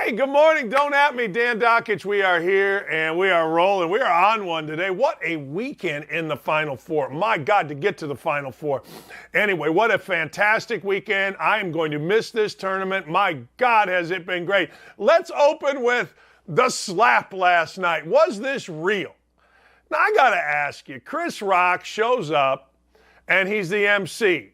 Hey, good morning. Don't at me, Dan Dakich. We are here and we are rolling. We are on one today. What a weekend in the Final Four. My God, to get to the Final Four. Anyway, what a fantastic weekend. I am going to miss this tournament. My God, has it been great. Let's open with the slap last night. Was this real? Now, I got to ask you, Chris Rock shows up and he's the MC.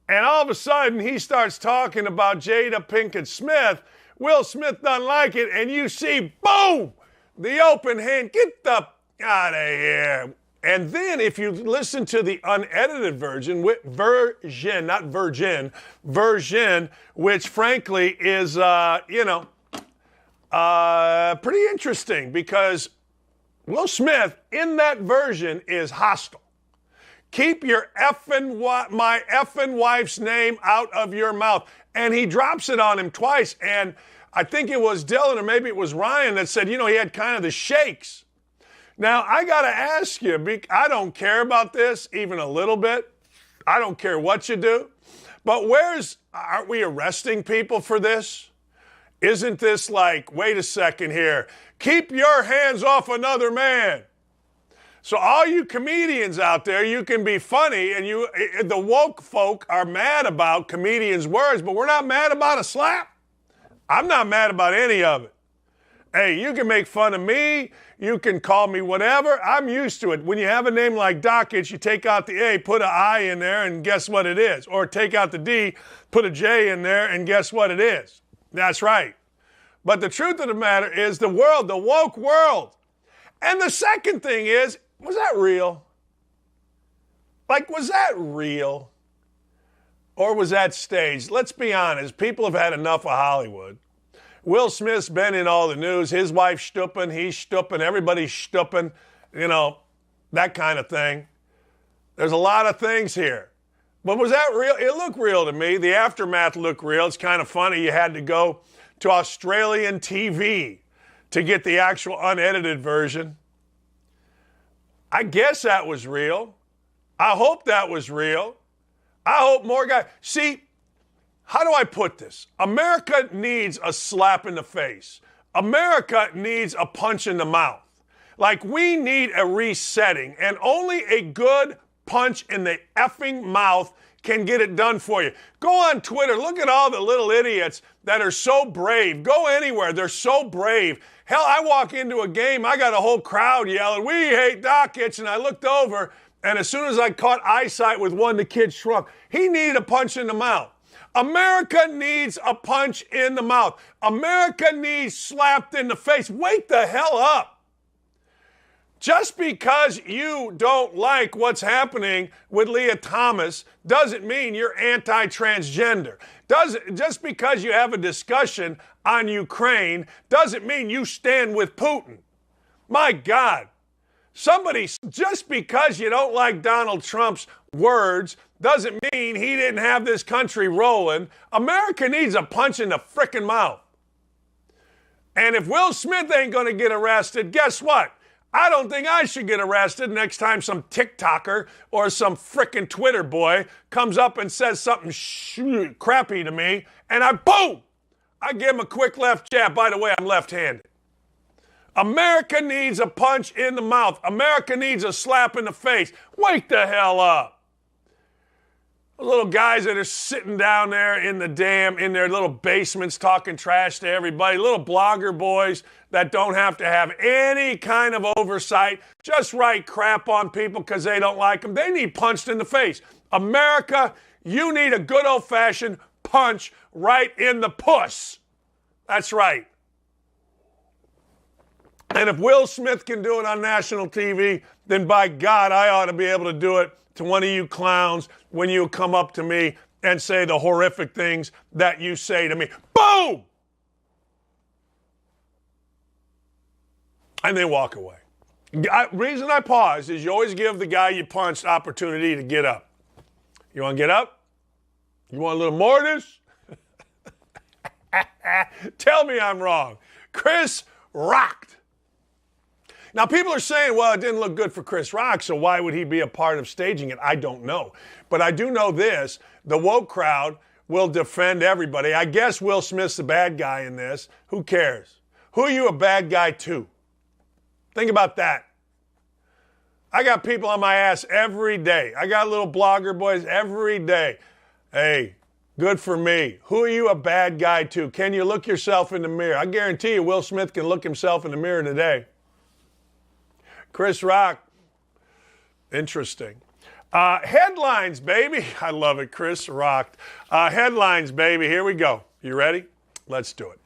And all of a sudden, he starts talking about Jada Pinkett Smith. Will Smith doesn't like it, and you see, boom, the open hand. Get the out of here. And then if you listen to the unedited version, version, which frankly is, pretty interesting because Will Smith in that version is hostile. Keep your my effing wife's name out of your mouth. And he drops it on him twice. And I think it was Dylan or maybe it was Ryan that said, he had kind of the shakes. Now, I got to ask you, I don't care about this even a little bit. I don't care what you do. But aren't we arresting people for this? Isn't this like, wait a second here, keep your hands off another man? So all you comedians out there, you can be funny, and the woke folk are mad about comedians' words, but we're not mad about a slap. I'm not mad about any of it. Hey, you can make fun of me. You can call me whatever. I'm used to it. When you have a name like Dakich, you take out the A, put an I in there, and guess what it is? Or take out the D, put a J in there, and guess what it is? That's right. But the truth of the matter is the woke world. And the second thing is, was that real? Was that real? Or was that staged? Let's be honest. People have had enough of Hollywood. Will Smith's been in all the news. His wife's stooping. He's stooping. Everybody's stooping. That kind of thing. There's a lot of things here. But was that real? It looked real to me. The aftermath looked real. It's kind of funny. You had to go to Australian TV to get the actual unedited version. I guess that was real. I hope that was real. I hope more guys. See, how do I put this? America needs a slap in the face. America needs a punch in the mouth. We need a resetting, and only a good punch in the effing mouth can get it done for you. Go on Twitter. Look at all the little idiots that are so brave. Go anywhere. They're so brave. Hell, I walk into a game, I got a whole crowd yelling, "We hate Dakich," and I looked over, and as soon as I caught eyesight with one, the kid shrunk. He needed a punch in the mouth. America needs a punch in the mouth. America needs slapped in the face. Wake the hell up. Just because you don't like what's happening with Leah Thomas doesn't mean you're anti-transgender. Just because you have a discussion on Ukraine doesn't mean you stand with Putin. My God. Just because you don't like Donald Trump's words doesn't mean he didn't have this country rolling. America needs a punch in the frickin' mouth. And if Will Smith ain't going to get arrested, guess what? I don't think I should get arrested next time some TikToker or some frickin' Twitter boy comes up and says something crappy to me, and I give him a quick left jab. By the way, I'm left-handed. America needs a punch in the mouth. America needs a slap in the face. Wake the hell up. The little guys that are sitting down there in their little basements talking trash to everybody, little blogger boys that don't have to have any kind of oversight, just write crap on people because they don't like them. They need punched in the face. America, you need a good old-fashioned punch right in the puss. That's right. And if Will Smith can do it on national TV, then by God, I ought to be able to do it to one of you clowns when you come up to me and say the horrific things that you say to me. Boom! And then walk away. Reason I pause is you always give the guy you punched opportunity to get up. You want to get up? You want a little more of this? Tell me I'm wrong. Chris rocked. Now, people are saying, well, it didn't look good for Chris Rock, so why would he be a part of staging it? I don't know. But I do know this. The woke crowd will defend everybody. I guess Will Smith's the bad guy in this. Who cares? Who are you a bad guy to? Think about that. I got people on my ass every day. I got little blogger boys every day. Hey, good for me. Who are you a bad guy to? Can you look yourself in the mirror? I guarantee you Will Smith can look himself in the mirror today. Chris Rock, interesting. Headlines, baby. I love it, Chris Rock. Headlines, baby. Here we go. You ready? Let's do it.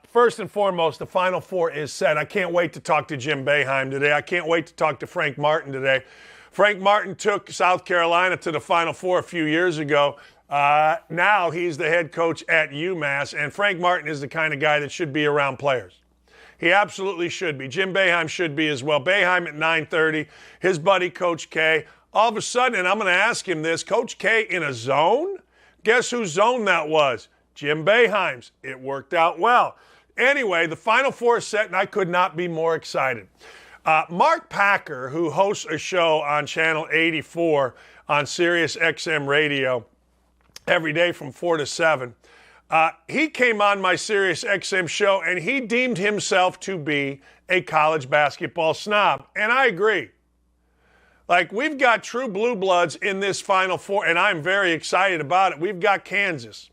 First and foremost, the Final Four is set. I can't wait to talk to Jim Boeheim today. I can't wait to talk to Frank Martin today. Frank Martin took South Carolina to the Final Four a few years ago. Now he's the head coach at UMass, and Frank Martin is the kind of guy that should be around players. He absolutely should be. Jim Boeheim should be as well. Boeheim at 9:30, his buddy Coach K. All of a sudden, and I'm going to ask him this, Coach K in a zone? Guess whose zone that was? Jim Boeheim's. It worked out well. Anyway, the Final Four is set, and I could not be more excited. Mark Packer, who hosts a show on Channel 84 on Sirius XM Radio every day from 4 to 7, he came on my Sirius XM show, and he deemed himself to be a college basketball snob. And I agree. Like, we've got true blue bloods in this Final Four, and I'm very excited about it. We've got Kansas.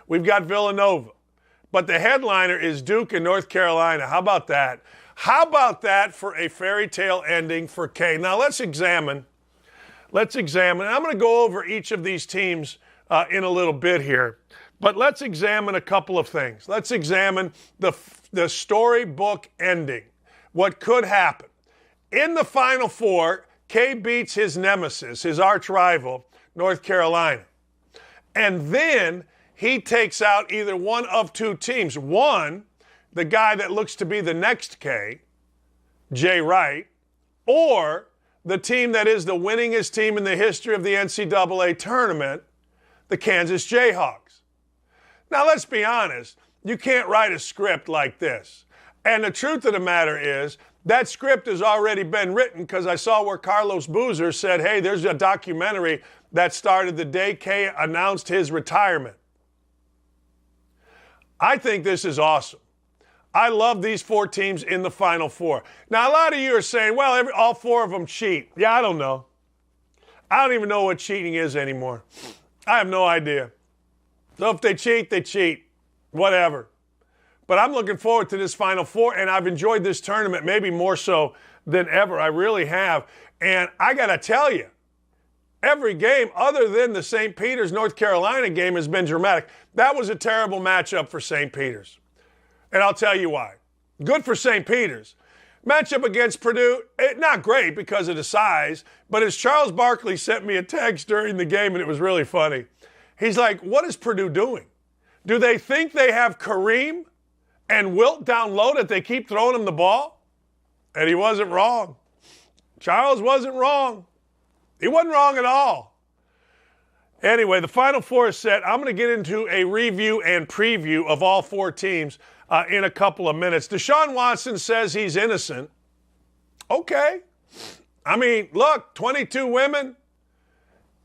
We've got Villanova. But the headliner is Duke and North Carolina. How about that? How about that for a fairy tale ending for K? Now, let's examine. I'm going to go over each of these teams in a little bit here. But let's examine a couple of things. Let's examine the storybook ending. What could happen? In the Final Four, K beats his nemesis, his arch rival, North Carolina. And then he takes out either one of two teams. One, the guy that looks to be the next K, Jay Wright, or the team that is the winningest team in the history of the NCAA tournament, the Kansas Jayhawks. Now, let's be honest. You can't write a script like this. And the truth of the matter is, that script has already been written because I saw where Carlos Boozer said, hey, there's a documentary that started the day K announced his retirement. I think this is awesome. I love these four teams in the Final Four. Now, a lot of you are saying, well, all four of them cheat. Yeah, I don't know. I don't even know what cheating is anymore. I have no idea. So if they cheat, they cheat. Whatever. But I'm looking forward to this Final Four, and I've enjoyed this tournament maybe more so than ever. I really have. And I got to tell you, every game other than the St. Peter's, North Carolina game has been dramatic. That was a terrible matchup for St. Peter's. And I'll tell you why. Good for St. Peter's. Matchup against Purdue, not great because of the size, but as Charles Barkley sent me a text during the game, and it was really funny. He's like, what is Purdue doing? Do they think they have Kareem and Wilt down low that they keep throwing him the ball? And he wasn't wrong. Charles wasn't wrong. He wasn't wrong at all. Anyway, the Final Four is set. I'm going to get into a review and preview of all four teams in a couple of minutes. Deshaun Watson says he's innocent. Okay. I mean, look, 22 women,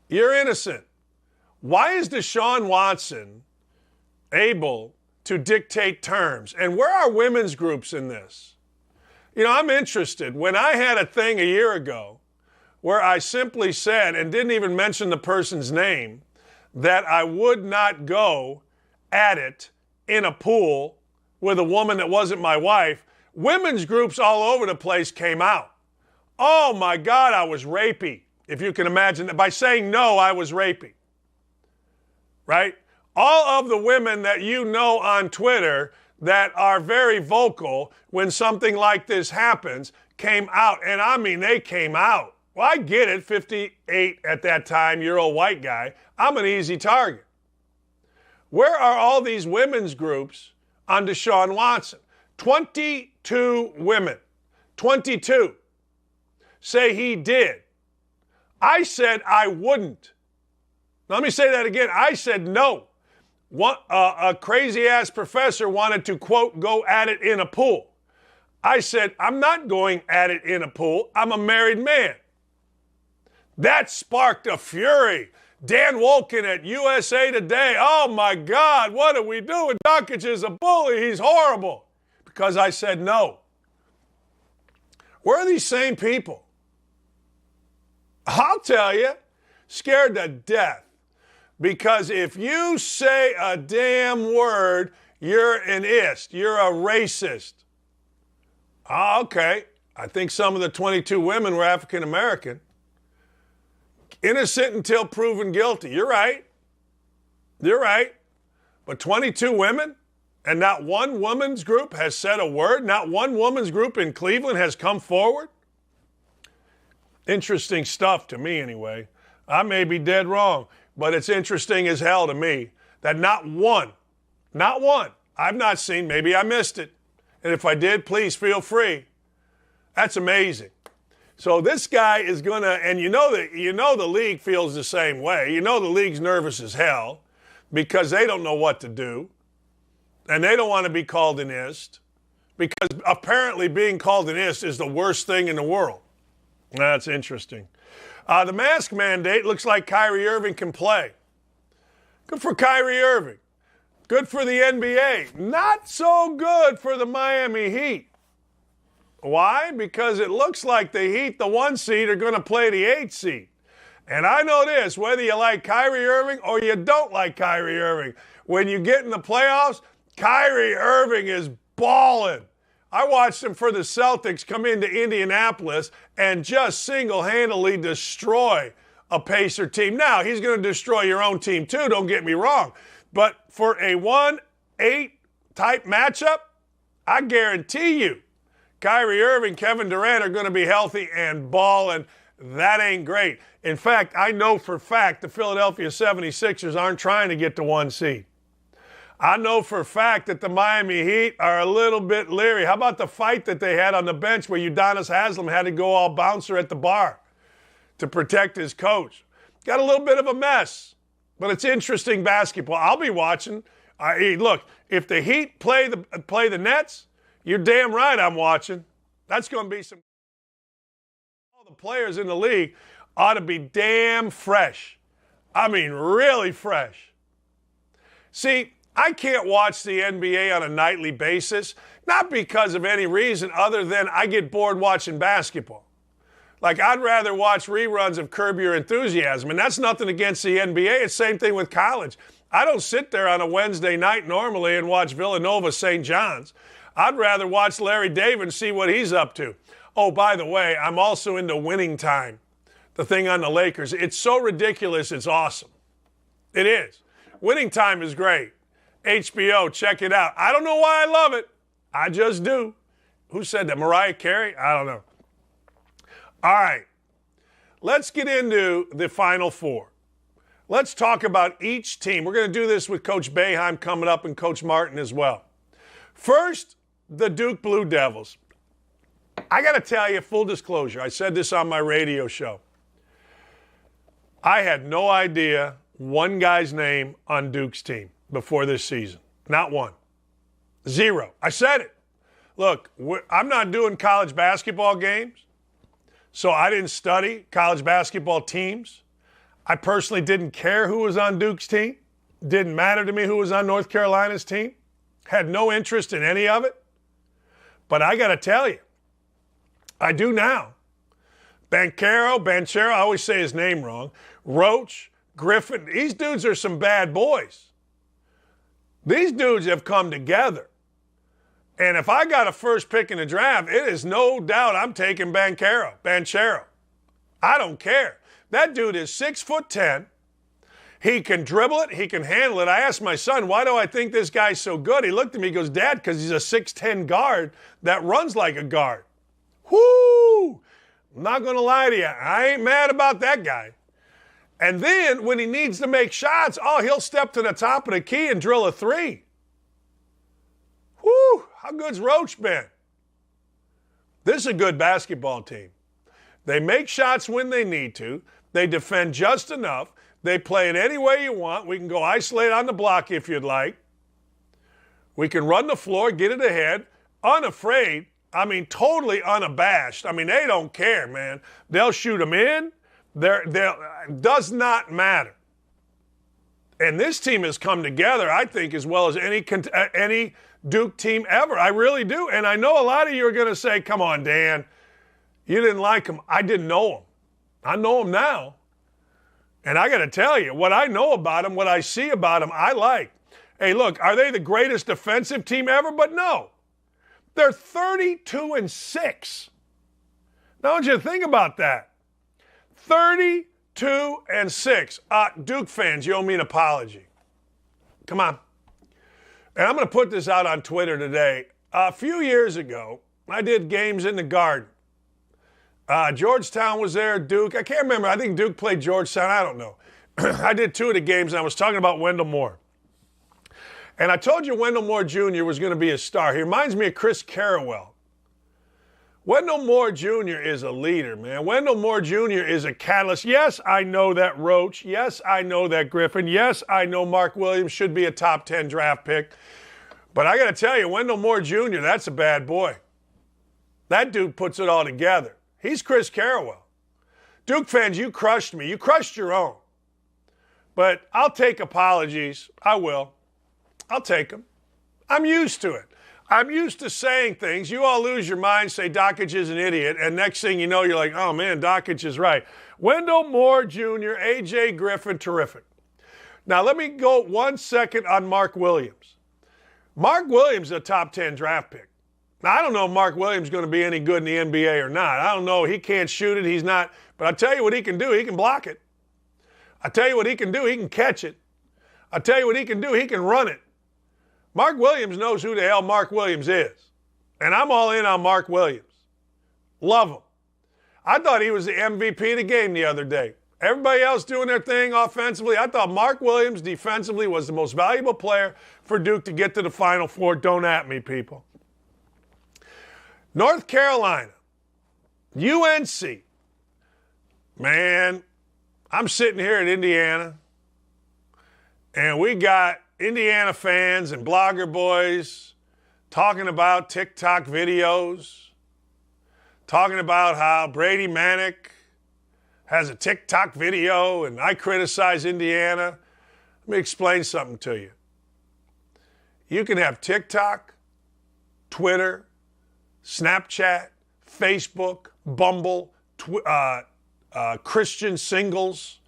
you're innocent. Why is Deshaun Watson able to dictate terms? And where are women's groups in this? You know, I'm interested. When I had a thing a year ago where I simply said, and didn't even mention the person's name, that I would not go at it in a pool with a woman that wasn't my wife, women's groups all over the place came out. Oh my God, I was rapey. If you can imagine that. By saying no, I was rapey. Right? All of the women that you know on Twitter that are very vocal when something like this happens came out. And I mean, they came out. Well, I get it, 58 at that time, year-old white guy. I'm an easy target. Where are all these women's groups on Deshaun Watson? 22 women, 22, say he did. I said I wouldn't. Let me say that again. I said no. A crazy-ass professor wanted to, quote, go at it in a pool. I said, I'm not going at it in a pool. I'm a married man. That sparked a fury. Dan Wolken at USA Today. Oh, my God, what are we doing? Dakich is a bully. He's horrible. Because I said no. Where are these same people? I'll tell you, scared to death. Because if you say a damn word, you're an ist. You're a racist. Oh, okay. I think some of the 22 women were African American. Innocent until proven guilty. You're right. You're right. But 22 women, and not one woman's group has said a word? Not one woman's group in Cleveland has come forward? Interesting stuff to me, anyway. I may be dead wrong, but it's interesting as hell to me that not one, I've not seen, maybe I missed it. And if I did, please feel free. That's amazing. So this guy is going to, and you know the league feels the same way. You know the league's nervous as hell because they don't know what to do. And they don't want to be called an ist because apparently being called an ist is the worst thing in the world. That's interesting. The mask mandate looks like Kyrie Irving can play. Good for Kyrie Irving. Good for the NBA. Not so good for the Miami Heat. Why? Because it looks like the Heat, the 1 seed, are going to play the 8 seed. And I know this, whether you like Kyrie Irving or you don't like Kyrie Irving, when you get in the playoffs, Kyrie Irving is balling. I watched him for the Celtics come into Indianapolis and just single-handedly destroy a Pacer team. Now, he's going to destroy your own team too, don't get me wrong. But for a 1-8 type matchup, I guarantee you, Kyrie Irving, Kevin Durant are going to be healthy and balling. That ain't great. In fact, I know for a fact the Philadelphia 76ers aren't trying to get to 1 seed. I know for a fact that the Miami Heat are a little bit leery. How about the fight that they had on the bench where Udonis Haslem had to go all bouncer at the bar to protect his coach? Got a little bit of a mess, but it's interesting basketball. I'll be watching. Look, if the Heat play the Nets, you're damn right I'm watching. That's going to be some. All the players in the league ought to be damn fresh. I mean, really fresh. See, I can't watch the NBA on a nightly basis, not because of any reason other than I get bored watching basketball. Like, I'd rather watch reruns of Curb Your Enthusiasm, and that's nothing against the NBA. It's the same thing with college. I don't sit there on a Wednesday night normally and watch Villanova St. John's. I'd rather watch Larry David and see what he's up to. Oh, by the way, I'm also into Winning Time, the thing on the Lakers. It's so ridiculous, it's awesome. It is. Winning Time is great. HBO, check it out. I don't know why I love it. I just do. Who said that? Mariah Carey? I don't know. All right. Let's get into the Final Four. Let's talk about each team. We're going to do this with Coach Boeheim coming up and Coach Martin as well. First, the Duke Blue Devils. I got to tell you, full disclosure, I said this on my radio show. I had no idea one guy's name on Duke's team before this season. Not one. Zero. I said it. Look, I'm not doing college basketball games, so I didn't study college basketball teams. I personally didn't care who was on Duke's team. Didn't matter to me who was on North Carolina's team. Had no interest in any of it. But I got to tell you, I do now. Banchero, I always say his name wrong. Roach, Griffin, these dudes are some bad boys. These dudes have come together. And if I got a first pick in the draft, it is no doubt I'm taking Banchero. I don't care. That dude is 6'10". He can dribble it. He can handle it. I asked my son, why do I think this guy's so good? He looked at me and goes, Dad, because he's a 6'10" guard that runs like a guard. Whoo! I'm not going to lie to you. I ain't mad about that guy. And then when he needs to make shots, he'll step to the top of the key and drill a three. Whoo! How good's Roach been? This is a good basketball team. They make shots when they need to. They defend just enough. They play it any way you want. We can go isolate on the block if you'd like. We can run the floor, get it ahead, unafraid. Totally unabashed. They don't care, man. They'll shoot them in. Does not matter. And this team has come together, I think, as well as any Duke team ever. I really do. And I know a lot of you are going to say, come on, Dan, you didn't like him. I didn't know him. I know him now. And I got to tell you, what I know about him, what I see about him, I like. Hey, look, are they the greatest defensive team ever? But no. They're 32-6. Now, I want you to think about that. 32-6. Duke fans, you owe me an apology. Come on. And I'm going to put this out on Twitter today. A few years ago, I did games in the Garden. Georgetown was there, Duke. I can't remember. I think Duke played Georgetown. I don't know. I did 2 of the games, and I was talking about Wendell Moore. And I told you Wendell Moore Jr. was going to be a star. He reminds me of Chris Carrawell. Wendell Moore Jr. is a leader, man. Wendell Moore Jr. is a catalyst. Yes, I know that Roach. Yes, I know that Griffin. Yes, I know Mark Williams should be a top 10 draft pick. But I got to tell you, Wendell Moore Jr., that's a bad boy. That dude puts it all together. He's Chris Carrawell. Duke fans, you crushed me. You crushed your own. But I'll take apologies. I will. I'll take them. I'm used to it. I'm used to saying things. You all lose your mind, say Dakich is an idiot, and next thing you know, you're like, oh, man, Dakich is right. Wendell Moore Jr., A.J. Griffin, terrific. Now, let me go 1 second on Mark Williams. Mark Williams is a top 10 draft pick. Now, I don't know if Mark Williams is going to be any good in the NBA or not. I don't know. He can't shoot it. He's not. But I'll tell you what he can do. He can block it. I'll tell you what he can do. He can catch it. I'll tell you what he can do. He can run it. Mark Williams knows who the hell Mark Williams is. And I'm all in on Mark Williams. Love him. I thought he was the MVP of the game the other day. Everybody else doing their thing offensively. I thought Mark Williams defensively was the most valuable player for Duke to get to the Final Four. Don't at me, people. North Carolina, UNC. Man, I'm sitting here in Indiana, and we got Indiana fans and blogger boys talking about TikTok videos, talking about how Brady Manick has a TikTok video and I criticize Indiana. Let me explain something to you. You can have TikTok, Twitter, Snapchat, Facebook, Bumble, Christian Singles,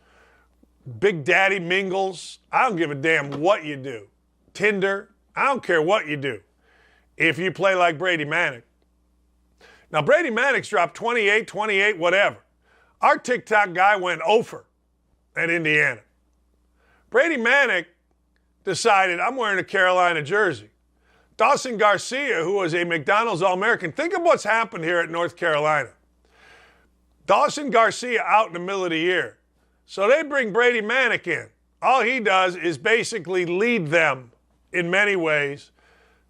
Big Daddy Mingles. I don't give a damn what you do. Tinder. I don't care what you do if you play like Brady Manick. Now, Brady Manick's dropped 28, whatever. Our TikTok guy went over at Indiana. Brady Manick decided, I'm wearing a Carolina jersey. Dawson Garcia, who was a McDonald's All-American, think of what's happened here at North Carolina. Dawson Garcia out in the middle of the year. So they bring Brady Manick in. All he does is basically lead them in many ways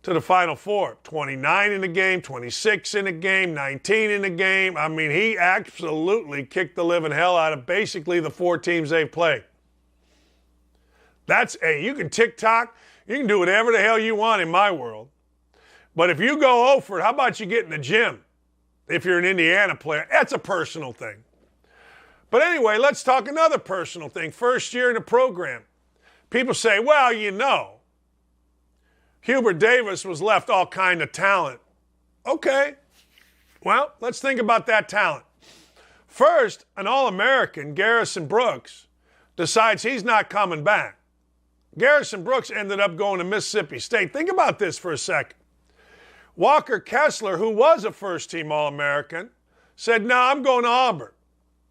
to the Final Four. 29 in the game, 26 in the game, 19 in the game. I mean, he absolutely kicked the living hell out of basically the 4 teams they've played. You can TikTok, you can do whatever the hell you want in my world. But if you go over, how about you get in the gym if you're an Indiana player? That's a personal thing. But anyway, let's talk another personal thing. First year in the program. People say, well, you know, Hubert Davis was left all kind of talent. Okay. Well, let's think about that talent. First, an All-American, Garrison Brooks, decides he's not coming back. Garrison Brooks ended up going to Mississippi State. Think about this for a second. Walker Kessler, who was a first-team All-American, said, no, I'm going to Auburn.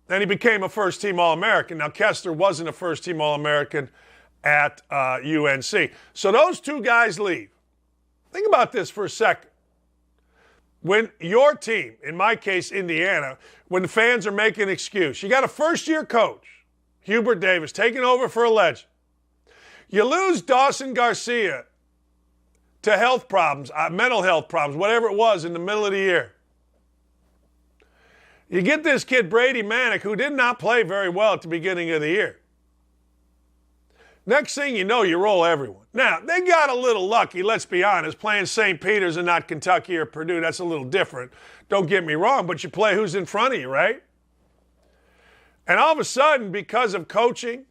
And he became a first-team All-American. Now, Kessler wasn't a first-team All-American at UNC. So those 2 guys leave. Think about this for a second. When your team, in my case, Indiana, when the fans are making an excuse, you got a first-year coach, Hubert Davis, taking over for a legend. You lose Dawson Garcia to health problems, mental health problems, whatever it was in the middle of the year. You get this kid, Brady Manick, who did not play very well at the beginning of the year. Next thing you know, you roll everyone. Now, they got a little lucky, let's be honest. Playing St. Peter's and not Kentucky or Purdue, that's a little different. Don't get me wrong, but you play who's in front of you, right? And all of a sudden, because of coaching,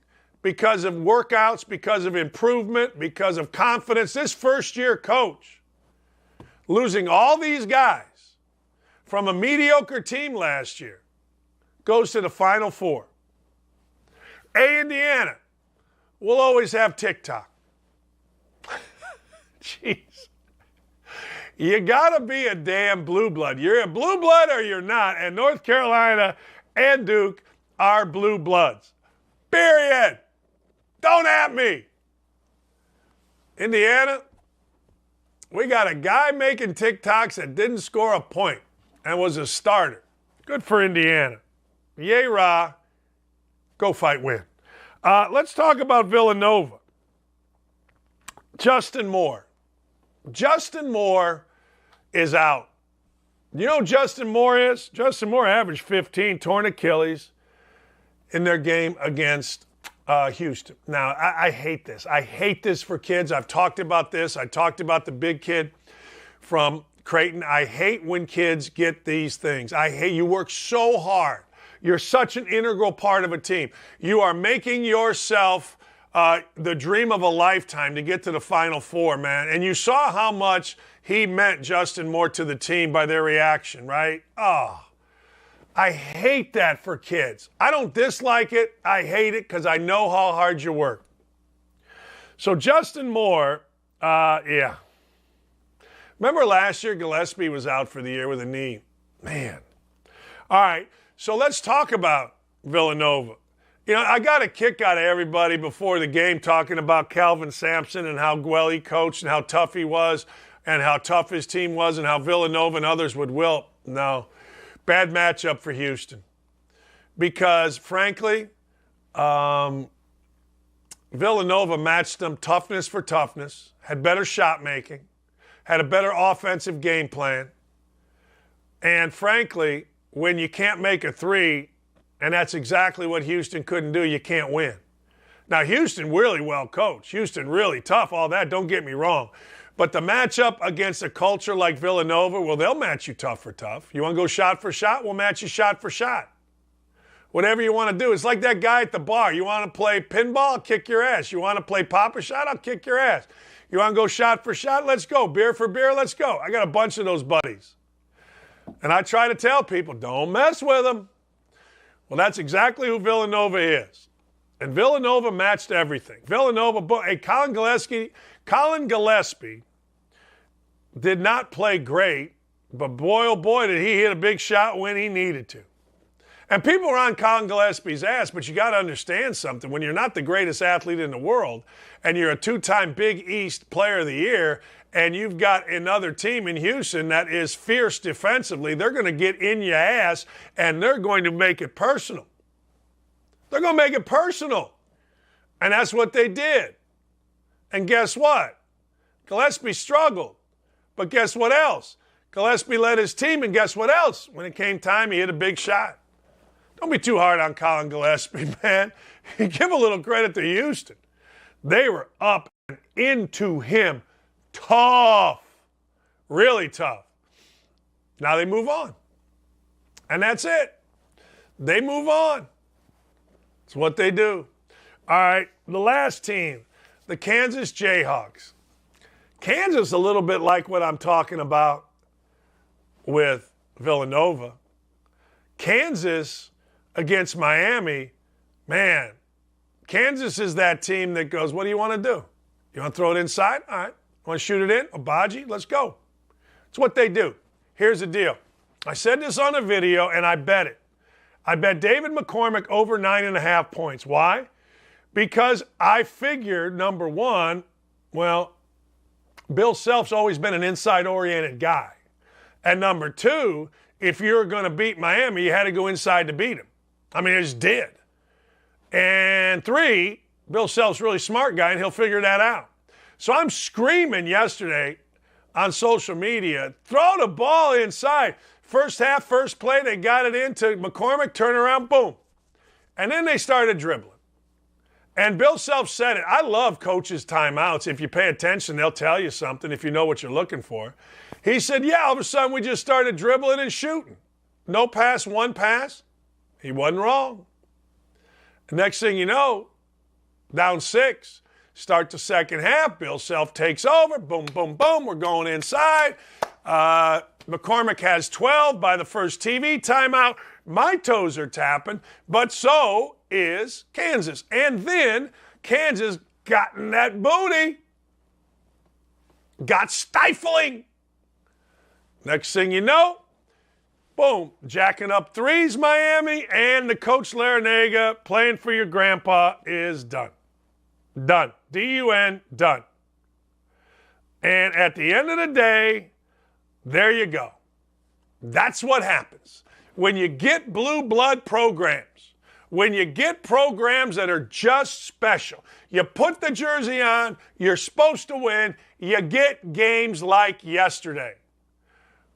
because of workouts, because of improvement, because of confidence. This first-year coach, losing all these guys from a mediocre team last year, goes to the Final Four. Indiana will always have TikTok. Jeez. You got to be a damn blue blood. You're a blue blood or you're not. And North Carolina and Duke are blue bloods. Period. Don't at me. Indiana, we got a guy making TikToks that didn't score a point and was a starter. Good for Indiana. Yay, rah. Go fight, win. Let's talk about Villanova. Justin Moore. Justin Moore is out. You know who Justin Moore is? Justin Moore averaged 15, torn Achilles in their game against Houston. Now, I hate this. I hate this for kids. I've talked about this. I talked about the big kid from Creighton. I hate when kids get these things. I hate you work so hard. You're such an integral part of a team. You are making yourself the dream of a lifetime to get to the Final Four, man. And you saw how much he meant, Justin Moore, to the team by their reaction, right? Oh, I hate that for kids. I don't dislike it. I hate it because I know how hard you work. So Justin Moore, yeah. Remember last year Gillespie was out for the year with a knee? Man. All right, so let's talk about Villanova. You know, I got a kick out of everybody before the game talking about Calvin Sampson and how well he coached and how tough he was and how tough his team was and how Villanova and others would wilt. No, bad matchup for Houston. Because, frankly, Villanova matched them toughness for toughness, had better shot making, had a better offensive game plan. And, frankly, when you can't make a three, and that's exactly what Houston couldn't do, you can't win. Now, Houston really well coached. Houston really tough, all that, don't get me wrong. But the matchup against a culture like Villanova, well, they'll match you tough for tough. You want to go shot for shot? We'll match you shot for shot. Whatever you want to do. It's like that guy at the bar. You want to play pinball? I'll kick your ass. You want to play pop-a-shot? I'll kick your ass. You want to go shot for shot? Let's go. Beer for beer? Let's go. I got a bunch of those buddies. And I try to tell people, don't mess with them. Well, that's exactly who Villanova is. And Villanova matched everything. Villanova, hey, Colin Gillespie did not play great, but boy, oh boy, did he hit a big shot when he needed to. And people are on Colin Gillespie's ass, but you got to understand something. When you're not the greatest athlete in the world and you're a two-time Big East Player of the Year and you've got another team in Houston that is fierce defensively, they're going to get in your ass and they're going to make it personal. They're going to make it personal. And that's what they did. And guess what? Gillespie struggled. But guess what else? Gillespie led his team, and guess what else? When it came time, he hit a big shot. Don't be too hard on Colin Gillespie, man. Give a little credit to Houston. They were up and into him tough, really tough. Now they move on. And that's it. They move on. It's what they do. All right, the last team, the Kansas Jayhawks. Kansas a little bit like what I'm talking about with Villanova. Kansas against Miami, man, Kansas is that team that goes, what do you want to do? You want to throw it inside? All right. Want to shoot it in? Abaji? Let's go. It's what they do. Here's the deal. I said this on a video, and I bet it. I bet David McCormick over 9.5 points. Why? Because I figured, number one, well, Bill Self's always been an inside-oriented guy. And number two, if you're going to beat Miami, you had to go inside to beat him. I mean, it just did. And three, Bill Self's a really smart guy, and he'll figure that out. So I'm screaming yesterday on social media, throw the ball inside. First half, first play, they got it into McCormick, turn around, boom. And then they started dribbling. And Bill Self said it. I love coaches' timeouts. If you pay attention, they'll tell you something if you know what you're looking for. He said, yeah, all of a sudden we just started dribbling and shooting. No pass, one pass. He wasn't wrong. The next thing you know, down 6. Start the second half. Bill Self takes over. Boom, boom, boom. We're going inside. McCormick has 12 by the first TV timeout. My toes are tapping, but so is Kansas. And then Kansas got in that booty. Got stifling. Next thing you know, boom, jacking up threes, Miami, and the Coach Larinaga playing for your grandpa is done. Done. D-U-N, done. And at the end of the day, there you go. That's what happens. When you get blue blood programs, when you get programs that are just special, you put the jersey on, you're supposed to win, you get games like yesterday,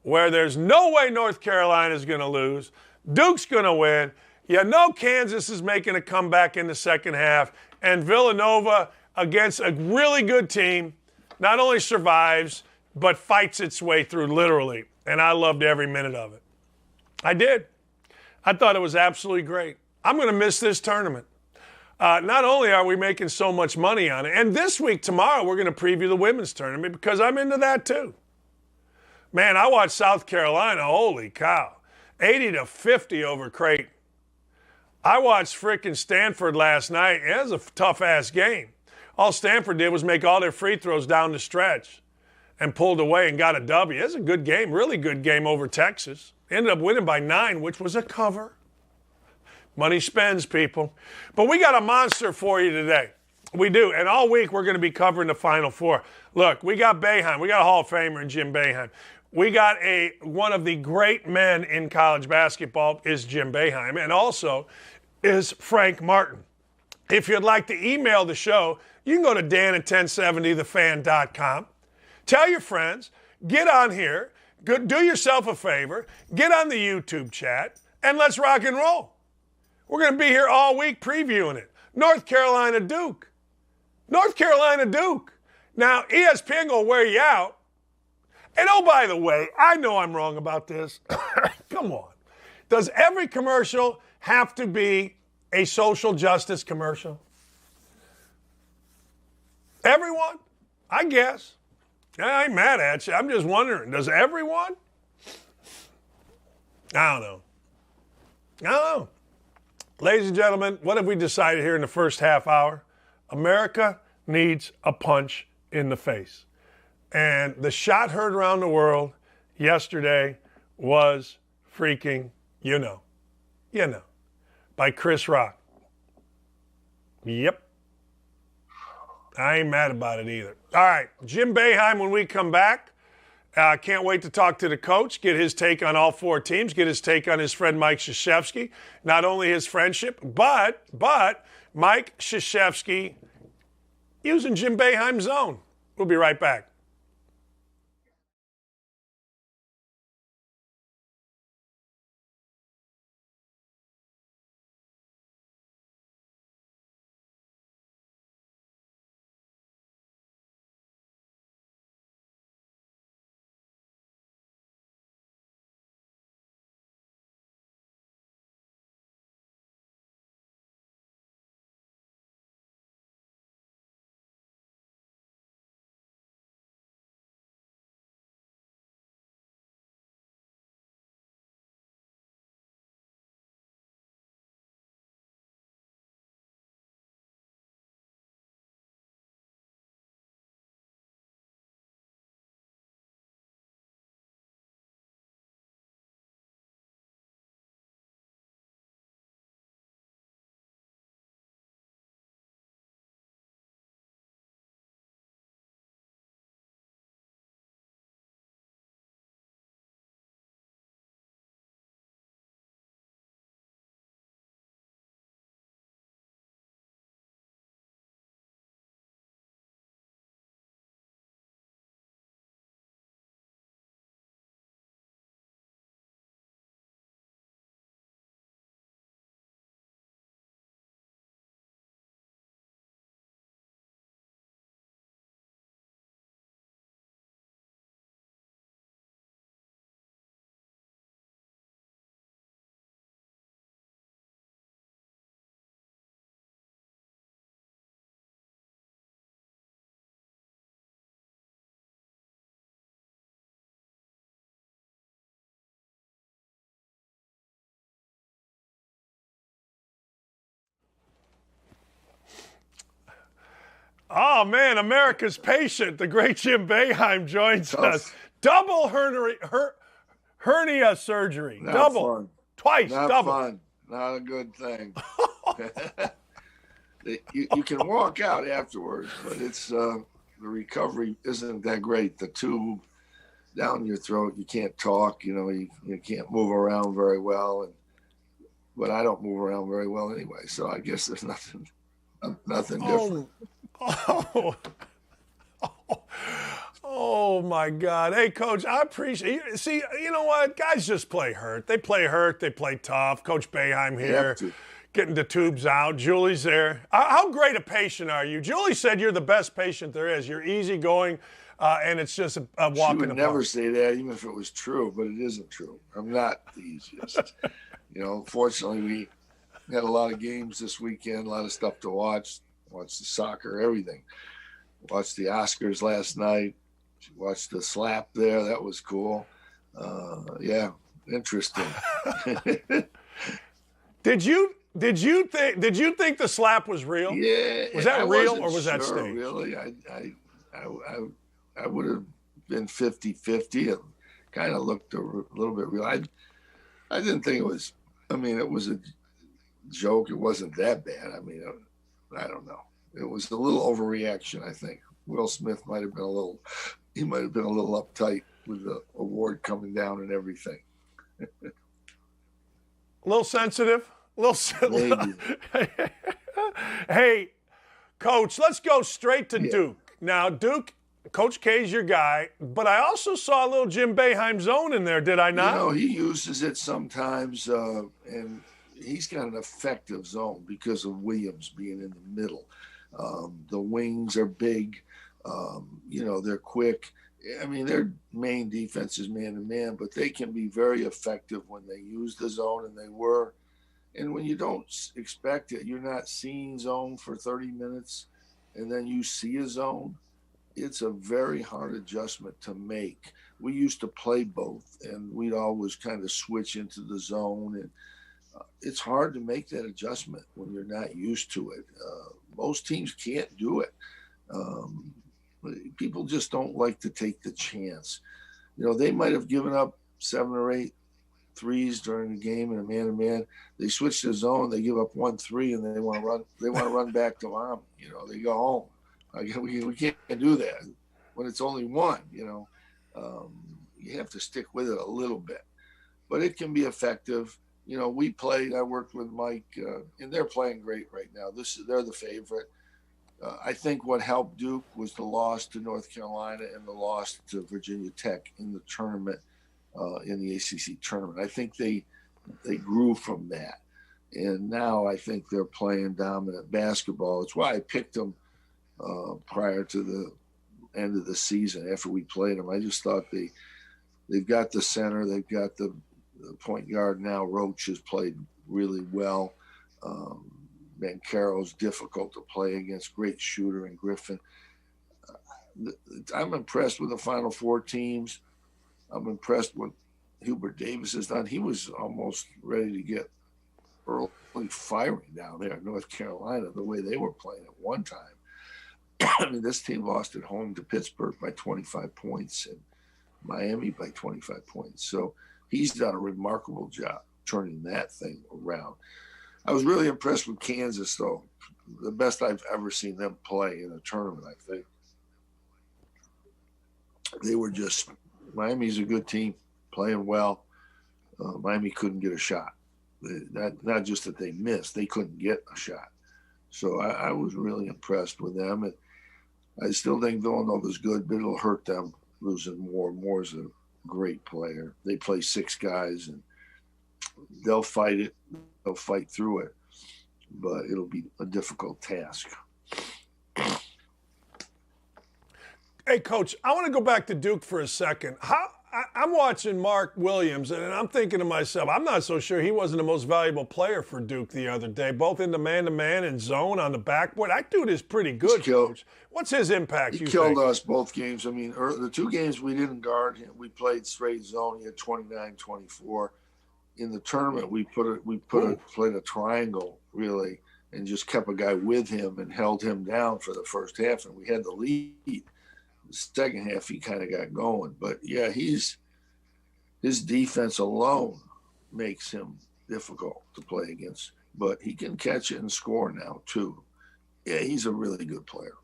where there's no way North Carolina's going to lose, Duke's going to win, you know Kansas is making a comeback in the second half, and Villanova, against a really good team, not only survives, but fights its way through, literally. And I loved every minute of it. I did. I thought it was absolutely great. I'm going to miss this tournament. Not only are we making so much money on it, and this week, tomorrow, we're going to preview the women's tournament because I'm into that too. Man, I watched South Carolina. Holy cow. 80-50 over Creighton. I watched frickin' Stanford last night. It was a tough-ass game. All Stanford did was make all their free throws down the stretch and pulled away and got a W. It was a good game, really good game over Texas. Ended up winning by 9, which was a cover. Money spends, people. But we got a monster for you today. We do. And all week we're going to be covering the Final Four. Look, we got Boeheim. We got a Hall of Famer in Jim Boeheim. We got one of the great men in college basketball is Jim Boeheim, and also is Frank Martin. If you'd like to email the show, you can go to dan@1070thefan.com. Tell your friends, get on here, do yourself a favor, get on the YouTube chat, and let's rock and roll. We're going to be here all week previewing it. North Carolina Duke. North Carolina Duke. Now, ESPN going to wear you out. And oh, by the way, I know I'm wrong about this. Come on. Does every commercial have to be a social justice commercial? Everyone? I guess. I ain't mad at you. I'm just wondering, does everyone? I don't know. Ladies and gentlemen, what have we decided here in the first half hour? America needs a punch in the face. And the shot heard around the world yesterday was freaking, you know, by Chris Rock. Yep. I ain't mad about it either. All right, Jim Boeheim when we come back. Can't wait to talk to the coach, get his take on all 4 teams, get his take on his friend Mike Krzyzewski. Not only his friendship, but Mike Krzyzewski using Jim Boeheim's zone. We'll be right back. Oh, man, America's patient. The great Jim Boeheim joins us. Double hernia surgery. Not double. Fun. Twice. Not double. Fun. Not a good thing. You can walk out afterwards, but it's the recovery isn't that great. The tube down your throat, you can't talk. You can't move around very well, but I don't move around very well anyway. So I guess there's nothing different. Oh my God. Hey, Coach, I appreciate you. See, you know what? Guys just play hurt. They play hurt. They play tough. Coach Boeheim here, getting the tubes out. Julie's there. How great a patient are you? Julie said you're the best patient there is. You're easygoing, and it's just a walk in the park. She would never say that, even if it was true, but it isn't true. I'm not the easiest. Fortunately, we had a lot of games this weekend, a lot of stuff to watch. Watched the soccer, everything. Watched the Oscars last night. Watched the slap there. That was cool. Yeah, interesting. Did you think the slap was real? Yeah. Was that real or was that staged? Really, I would have been 50-50. It kind of looked a little bit real. I didn't think it was. I mean, it was a joke. It wasn't that bad. I mean, I don't know. It was a little overreaction, I think. Will Smith might have been a little uptight with the award coming down and everything. A little sensitive? Maybe. Hey, Coach, let's go straight to Duke. Now, Duke, Coach K's your guy, but I also saw a little Jim Boeheim zone in there, did I not? He uses it sometimes, and he's got an effective zone because of Williams being in the middle. The wings are big. They're quick. I mean, their main defense is man-to-man, but they can be very effective when they use the zone, and they were. And when you don't expect it, you're not seeing zone for 30 minutes, and then you see a zone. It's a very hard adjustment to make. We used to play both, and we'd always kind of switch into the zone, and it's hard to make that adjustment when you're not used to it. Most teams can't do it. People just don't like to take the chance. They might have given up 7 or 8 threes during the game in a man-to-man. They switch to zone, they give up 1 3, and they want to run. They want to run back to Army. They go home. We can't do that when it's only 1. You have to stick with it a little bit, but it can be effective. We played. I worked with Mike, and they're playing great right now. They're the favorite. I think what helped Duke was the loss to North Carolina and the loss to Virginia Tech in the tournament, in the ACC tournament. I think they grew from that, and now I think they're playing dominant basketball. It's why I picked them prior to the end of the season after we played them. I just thought they've got the center, they've got the point guard now. Roach has played really well. Banchero's difficult to play against, great shooter in Griffin. I'm impressed with the Final Four teams. I'm impressed with Hubert Davis has done. He was almost ready to get early firing down there in North Carolina, the way they were playing at one time. I mean, this team lost at home to Pittsburgh by 25 points and Miami by 25 points. So he's done a remarkable job turning that thing around. I was really impressed with Kansas, though. The best I've ever seen them play in a tournament, I think. They were just – Miami's a good team, playing well. Miami couldn't get a shot. Not just that they missed, they couldn't get a shot. So I was really impressed with them. And I still think Villanova's good, but it'll hurt them losing Moore. Moore's a great player. They play 6 guys, and they'll fight it. They'll fight through it, but it'll be a difficult task. Hey, Coach, I want to go back to Duke for a second. I'm watching Mark Williams, and I'm thinking to myself, I'm not so sure he wasn't the most valuable player for Duke the other day, both in the man-to-man and zone on the backboard. That dude is pretty good, Coach. What's his impact, He killed us both games. I mean, the 2 games we didn't guard him. We played straight zone. He had 29-24. In the tournament, we played a triangle, really, and just kept a guy with him and held him down for the first half, and we had the lead. The second half, he kind of got going. But, yeah, his defense alone makes him difficult to play against. But he can catch it and score now, too. Yeah, he's a really good player.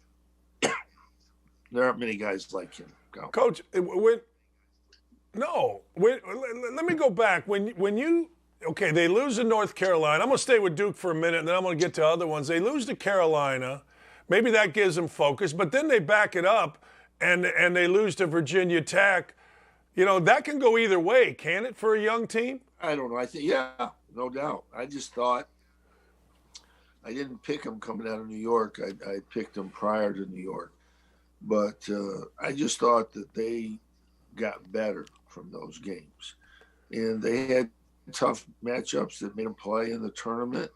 There aren't many guys like him. Coach, let me go back. When you okay, they lose to North Carolina. I'm going to stay with Duke for a minute, and then I'm going to get to other ones. They lose to Carolina. Maybe that gives them focus, but then they back it up, and they lose to Virginia Tech. You know, that can go either way, can it, for a young team? I don't know. I think, yeah, no doubt. I just thought I didn't pick them coming out of New York. I picked them prior to New York. But I just thought that they got better from those games. And they had tough matchups that made them play in the tournament,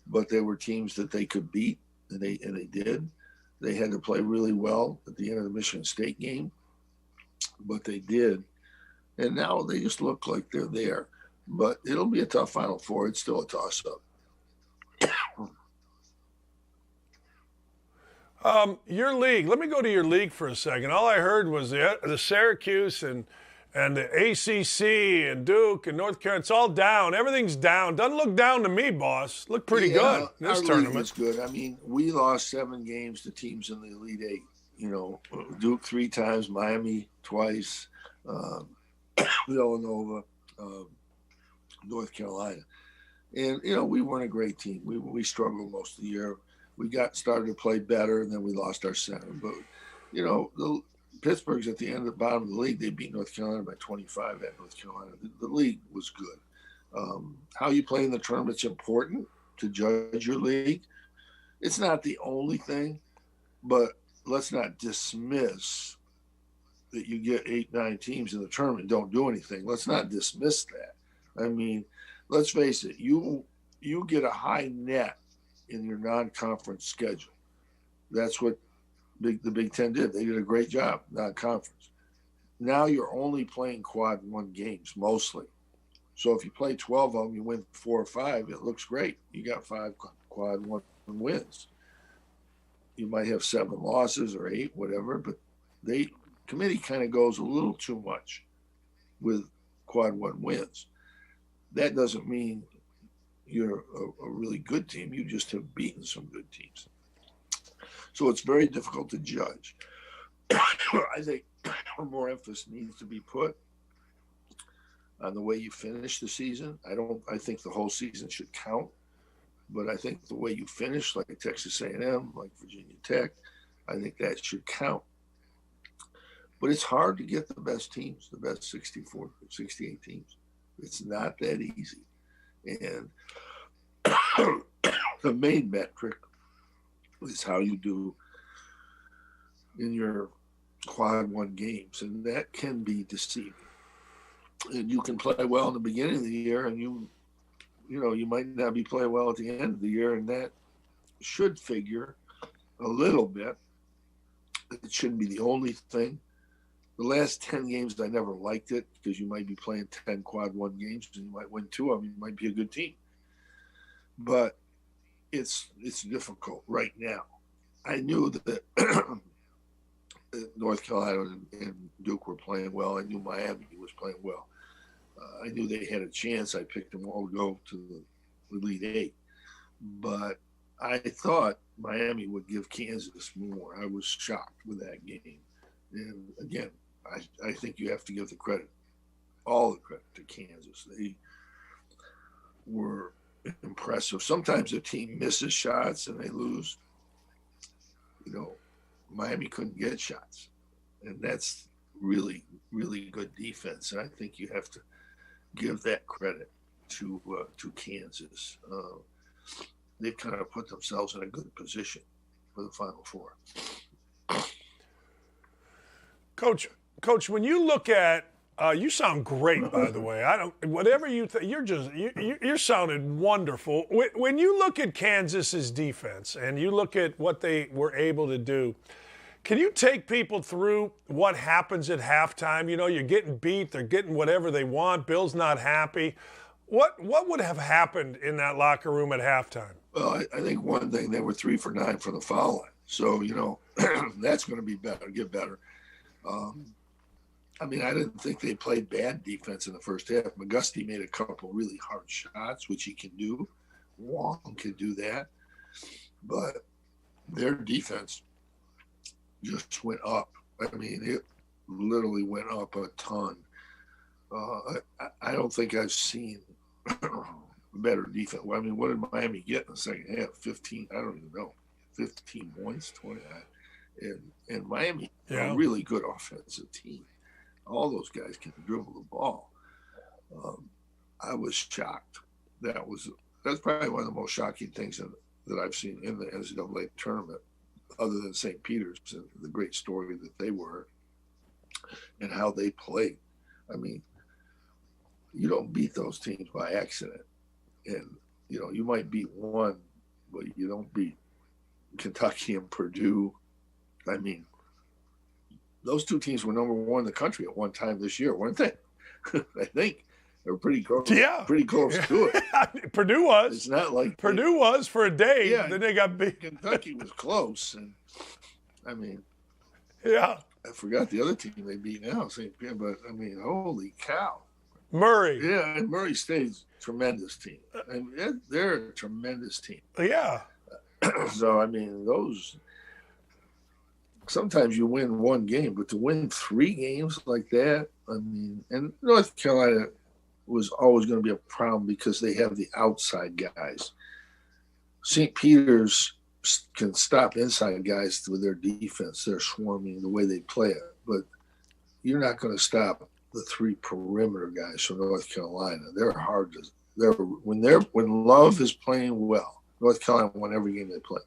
but they were teams that they could beat, and they did. They had to play really well at the end of the Michigan State game, but they did. And now they just look like they're there. But it'll be a tough Final Four. It's still a toss-up. Your league. Let me go to your league for a second. All I heard was the Syracuse and the ACC and Duke and North Carolina. It's all down. Everything's down. Doesn't look down to me, boss. Look pretty good this tournament. It's good. I mean, we lost 7 games to teams in the Elite Eight. You know, Duke 3 times, Miami twice, Villanova, North Carolina, and you know we weren't a great team. We struggled most of the year. We started to play better, and then we lost our center. But, you know, Pittsburgh's at the end of the bottom of the league. They beat North Carolina by 25 at North Carolina. The league was good. How you play in the tournament's important to judge your league. It's not the only thing, but let's not dismiss that you get 8, 9 teams in the tournament and don't do anything. Let's not dismiss that. I mean, let's face it. You get a high net in your non-conference schedule. That's what the Big Ten did. They did a great job, non-conference. Now you're only playing quad 1 games mostly. So if you play 12 of them, you win 4 or 5, it looks great. You got 5 quad 1 wins. You might have 7 losses or 8, whatever, but committee kind of goes a little too much with quad 1 wins. That doesn't mean you're a really good team. You just have beaten some good teams. So it's very difficult to judge. I think more emphasis needs to be put on the way you finish the season. I think the whole season should count, but I think the way you finish, like Texas A&M, like Virginia Tech, I think that should count. But it's hard to get the best teams, the best 64, 68 teams. It's not that easy. And the main metric is how you do in your quad 1 games, and that can be deceiving. And you can play well in the beginning of the year, and you might not be playing well at the end of the year, and that should figure a little bit. It shouldn't be the only thing. The last 10 games, I never liked it because you might be playing 10 quad 1 games and you might win 2 of them. You might be a good team. But it's difficult right now. I knew that North Carolina and Duke were playing well. I knew Miami was playing well. I knew they had a chance. I picked them all to go to the Elite Eight. But I thought Miami would give Kansas more. I was shocked with that game. And again, I think you have to give all the credit to Kansas. They were impressive. Sometimes a team misses shots and they lose. You know, Miami couldn't get shots. And that's really, really good defense. And I think you have to give that credit to Kansas. They've kind of put themselves in a good position for the Final Four. Coach, when you look at, you sound great, by the way. Whatever you think, you're sounding wonderful. When you look at Kansas's defense and you look at what they were able to do, can you take people through what happens at halftime? You know, you're getting beat, they're getting whatever they want. Bill's not happy. What would have happened in that locker room at halftime? Well, I think one thing, they were 3 for 9 for the foul line. So, that's going to be better, get better. I didn't think they played bad defense in the first half. McGusty made a couple really hard shots, which he can do. Wong can do that. But their defense just went up. It literally went up a ton. I don't think I've seen better defense. What did Miami get in the second half? 15, I don't even know. 15 points, 20. And Miami, a really good offensive team. All those guys can dribble the ball. I was shocked. That's probably one of the most shocking things that I've seen in the NCAA tournament, other than St. Peter's and the great story that they were and how they played. You don't beat those teams by accident. And, you might beat one, but you don't beat Kentucky and Purdue. Those two teams were number one in the country at one time this year, weren't they? I think they were pretty close. Yeah, pretty close to it. Purdue was. It's not like Purdue was for a day. Yeah, then they got beat. Kentucky was close, and yeah. I forgot the other team they beat now, St. Pierre. But holy cow! Murray. Yeah, and Murray State's a tremendous team. They're a tremendous team. Yeah. So those. Sometimes you win one game, but to win 3 games like that, and North Carolina was always going to be a problem because they have the outside guys. St. Peter's can stop inside guys with their defense. They're swarming the way they play it, but you're not going to stop the 3 perimeter guys from North Carolina. They're hard to. When Love is playing well, North Carolina won every game they play.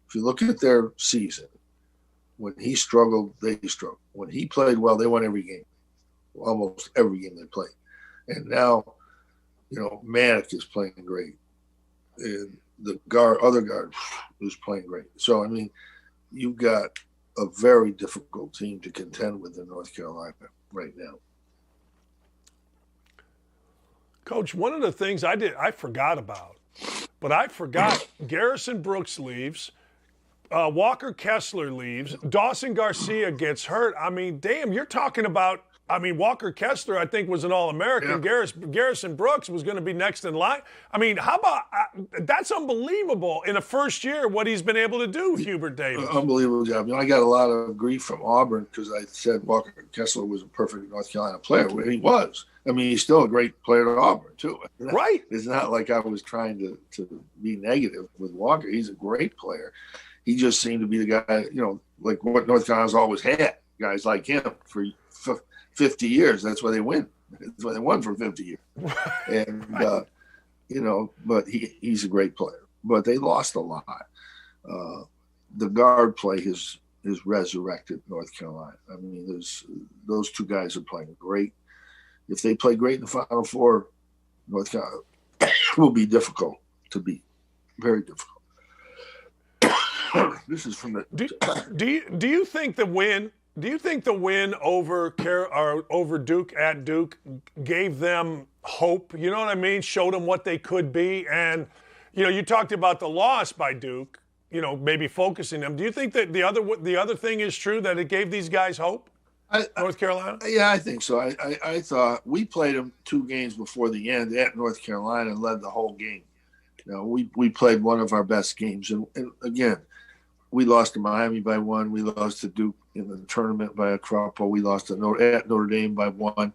If you look at their season. When he struggled, they struggled. When he played well, they won every game, almost every game they played. And now, Manic is playing great, and the other guard is playing great. So you've got a very difficult team to contend with in North Carolina right now. Coach, one of the things I forgot about, Garrison Brooks leaves. Walker Kessler leaves. Dawson Garcia gets hurt. Damn, you're talking about Walker Kessler, I think, was an All-American. Yeah. Garrison Brooks was going to be next in line. How about that's unbelievable in the first year what he's been able to do, Hubert Davis. Unbelievable job. I got a lot of grief from Auburn because I said Walker Kessler was a perfect North Carolina player. Well, he was. He's still a great player at Auburn, too. Right. It's not like I was trying to be negative with Walker. He's a great player. He just seemed to be the guy, like what North Carolina's always had, guys like him for 50 years. That's why they win. That's why they won for 50 years. And, but he's a great player. But they lost a lot. The guard play has resurrected North Carolina. Those 2 guys are playing great. If they play great in the Final Four, North Carolina will be difficult to beat. Very difficult. This is from the. Do you think the win? Do you think the win over Duke at Duke gave them hope? You know what I mean? Showed them what they could be, and you talked about the loss by Duke. Maybe focusing them. Do you think that the other thing is true, that it gave these guys hope? North Carolina? Yeah, I think so. I thought we played them 2 games before the end at North Carolina and led the whole game. We played one of our best games, and again. We lost to Miami by 1. We lost to Duke in the tournament by a couple. We lost to Notre Dame by 1,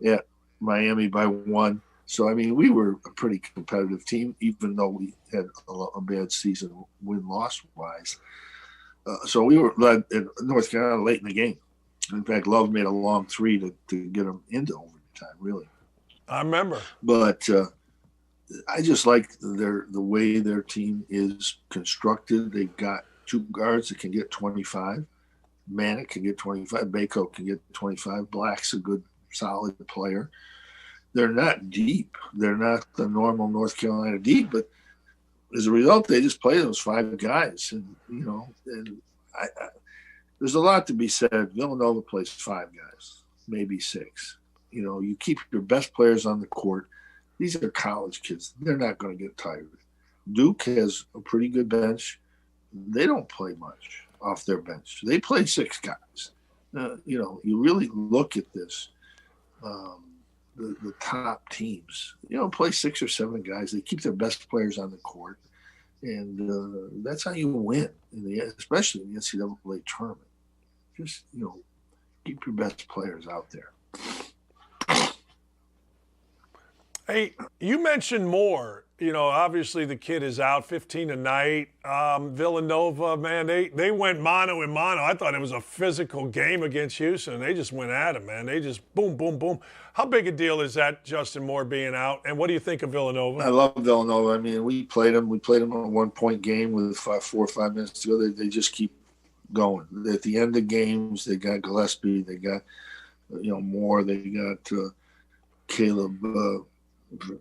at Miami by 1. So, we were a pretty competitive team, even though we had a bad season win-loss wise. So we were led in North Carolina late in the game. In fact, Love made a long 3 to get them into overtime, really. I remember. But I just like the way their team is constructed. They've got 2 guards that can get 25. Manic can get 25. Bako can get 25. Black's a good, solid player. They're not deep. They're not the normal North Carolina deep, but as a result, they just play those 5 guys. And, there's a lot to be said. Villanova plays 5 guys, maybe 6. You keep your best players on the court. These are college kids. They're not going to get tired. Duke has a pretty good bench. They don't play much off their bench. They play 6 guys. You really look at this. The top teams, play 6 or 7 guys. They keep their best players on the court, and that's how you win, especially in the NCAA tournament. Just keep your best players out there. Hey, you mentioned Moore. Obviously the kid is out 15 a night. Villanova, man, they went mano a mano. I thought it was a physical game against Houston. They just went at him, man. They just boom, boom, boom. How big a deal is that, Justin Moore being out? And what do you think of Villanova? I love Villanova. I mean, we played them. We played them on a 1-point game with 4 or 5 minutes to go. They just keep going. At the end of games, they got Gillespie. They got, Moore. They got Caleb.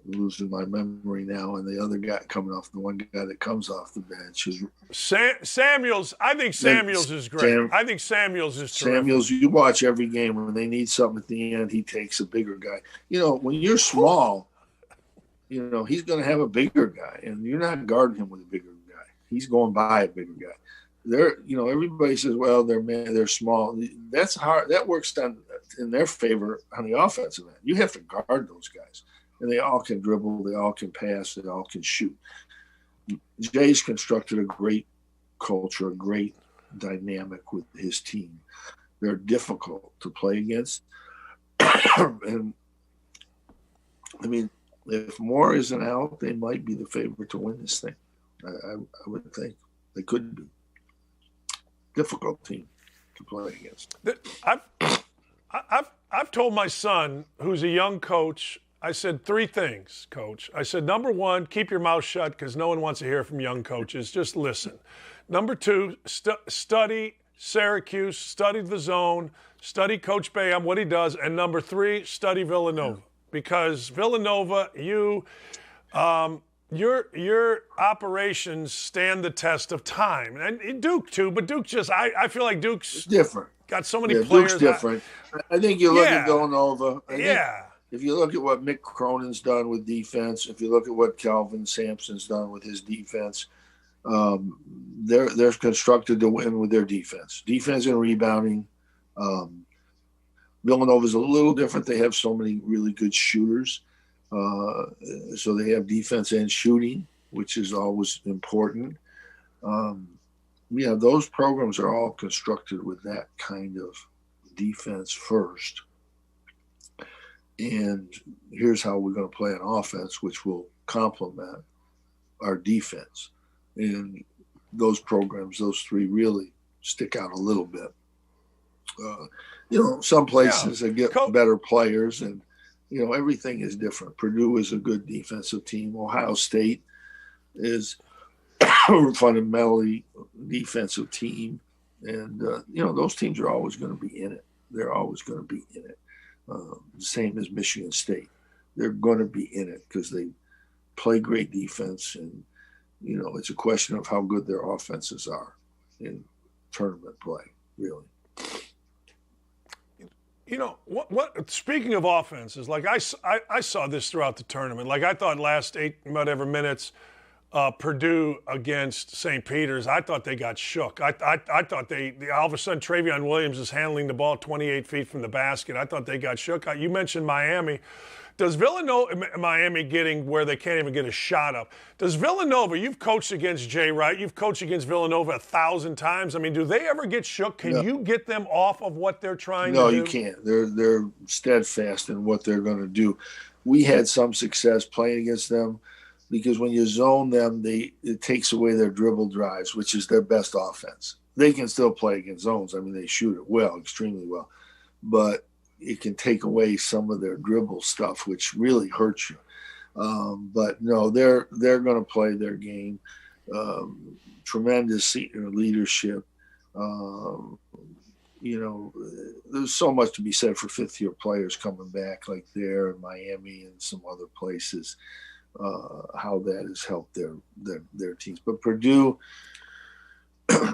Losing my memory now, and the other guy coming off, the one guy that comes off the bench is Samuels. I think Samuels is great. I think Samuels is terrific. Samuels, you watch every game when they need something at the end, he takes a bigger guy. When you're small, he's going to have a bigger guy, and you're not guarding him with a bigger guy. He's going by a bigger guy. Everybody says, well, they're small. That's hard. That works in their favor on the offensive end. You have to guard those guys. And they all can dribble, they all can pass, they all can shoot. Jay's constructed a great culture, a great dynamic with his team. They're difficult to play against. And, I mean, if Moore isn't out, they might be the favorite to win this thing. I would think they could be. Difficult team to play against. I've told my son, who's a young coach, I said 3 things, Coach. I said, number 1, keep your mouth shut because no one wants to hear from young coaches. Just listen. Number 2, study Syracuse, study the zone, study Coach Boeheim, what he does. And number 3, study Villanova. Because Villanova, your operations stand the test of time. And Duke, too, but Duke I feel like Duke's different. Got so many players. Duke's different. I think you look at Villanova. Yeah. If you look at what Mick Cronin's done with defense, if you look at what Calvin Sampson's done with his defense, they're constructed to win with their defense and rebounding. Villanova's a little different. They have so many really good shooters. So they have defense and shooting, which is always important. Those programs are all constructed with that kind of defense first. And here's how we're going to play an offense, which will complement our defense. And those programs, those 3 really stick out a little bit. Some places that get better players and, everything is different. Purdue is a good defensive team. Ohio State is a fundamentally defensive team. And, those teams are always going to be in it. They're always going to be in it. Same as Michigan State. They're going to be in it because they play great defense. And, it's a question of how good their offenses are in tournament play, really. What speaking of offenses, like I saw this throughout the tournament. Like I thought last 8 whatever minutes, Purdue against St. Peter's, I thought they got shook. I thought they all of a sudden Travion Williams is handling the ball 28 feet from the basket. I thought they got shook. You mentioned Miami. Does Miami getting where they can't even get a shot up? Does Villanova, you've coached against Jay Wright, you've coached against Villanova 1,000 times. I mean, do they ever get shook? Can you get them off of what they're trying to do? No, you can't. They're steadfast in what they're going to do. We had some success playing against them because when you zone them, it takes away their dribble drives, which is their best offense. They can still play against zones. I mean, they shoot it well, extremely well. But it can take away some of their dribble stuff, which really hurts you. But no, they're going to play their game. Tremendous leadership. There's so much to be said for fifth-year players coming back, like there in Miami and some other places. How that has helped their teams. But Purdue,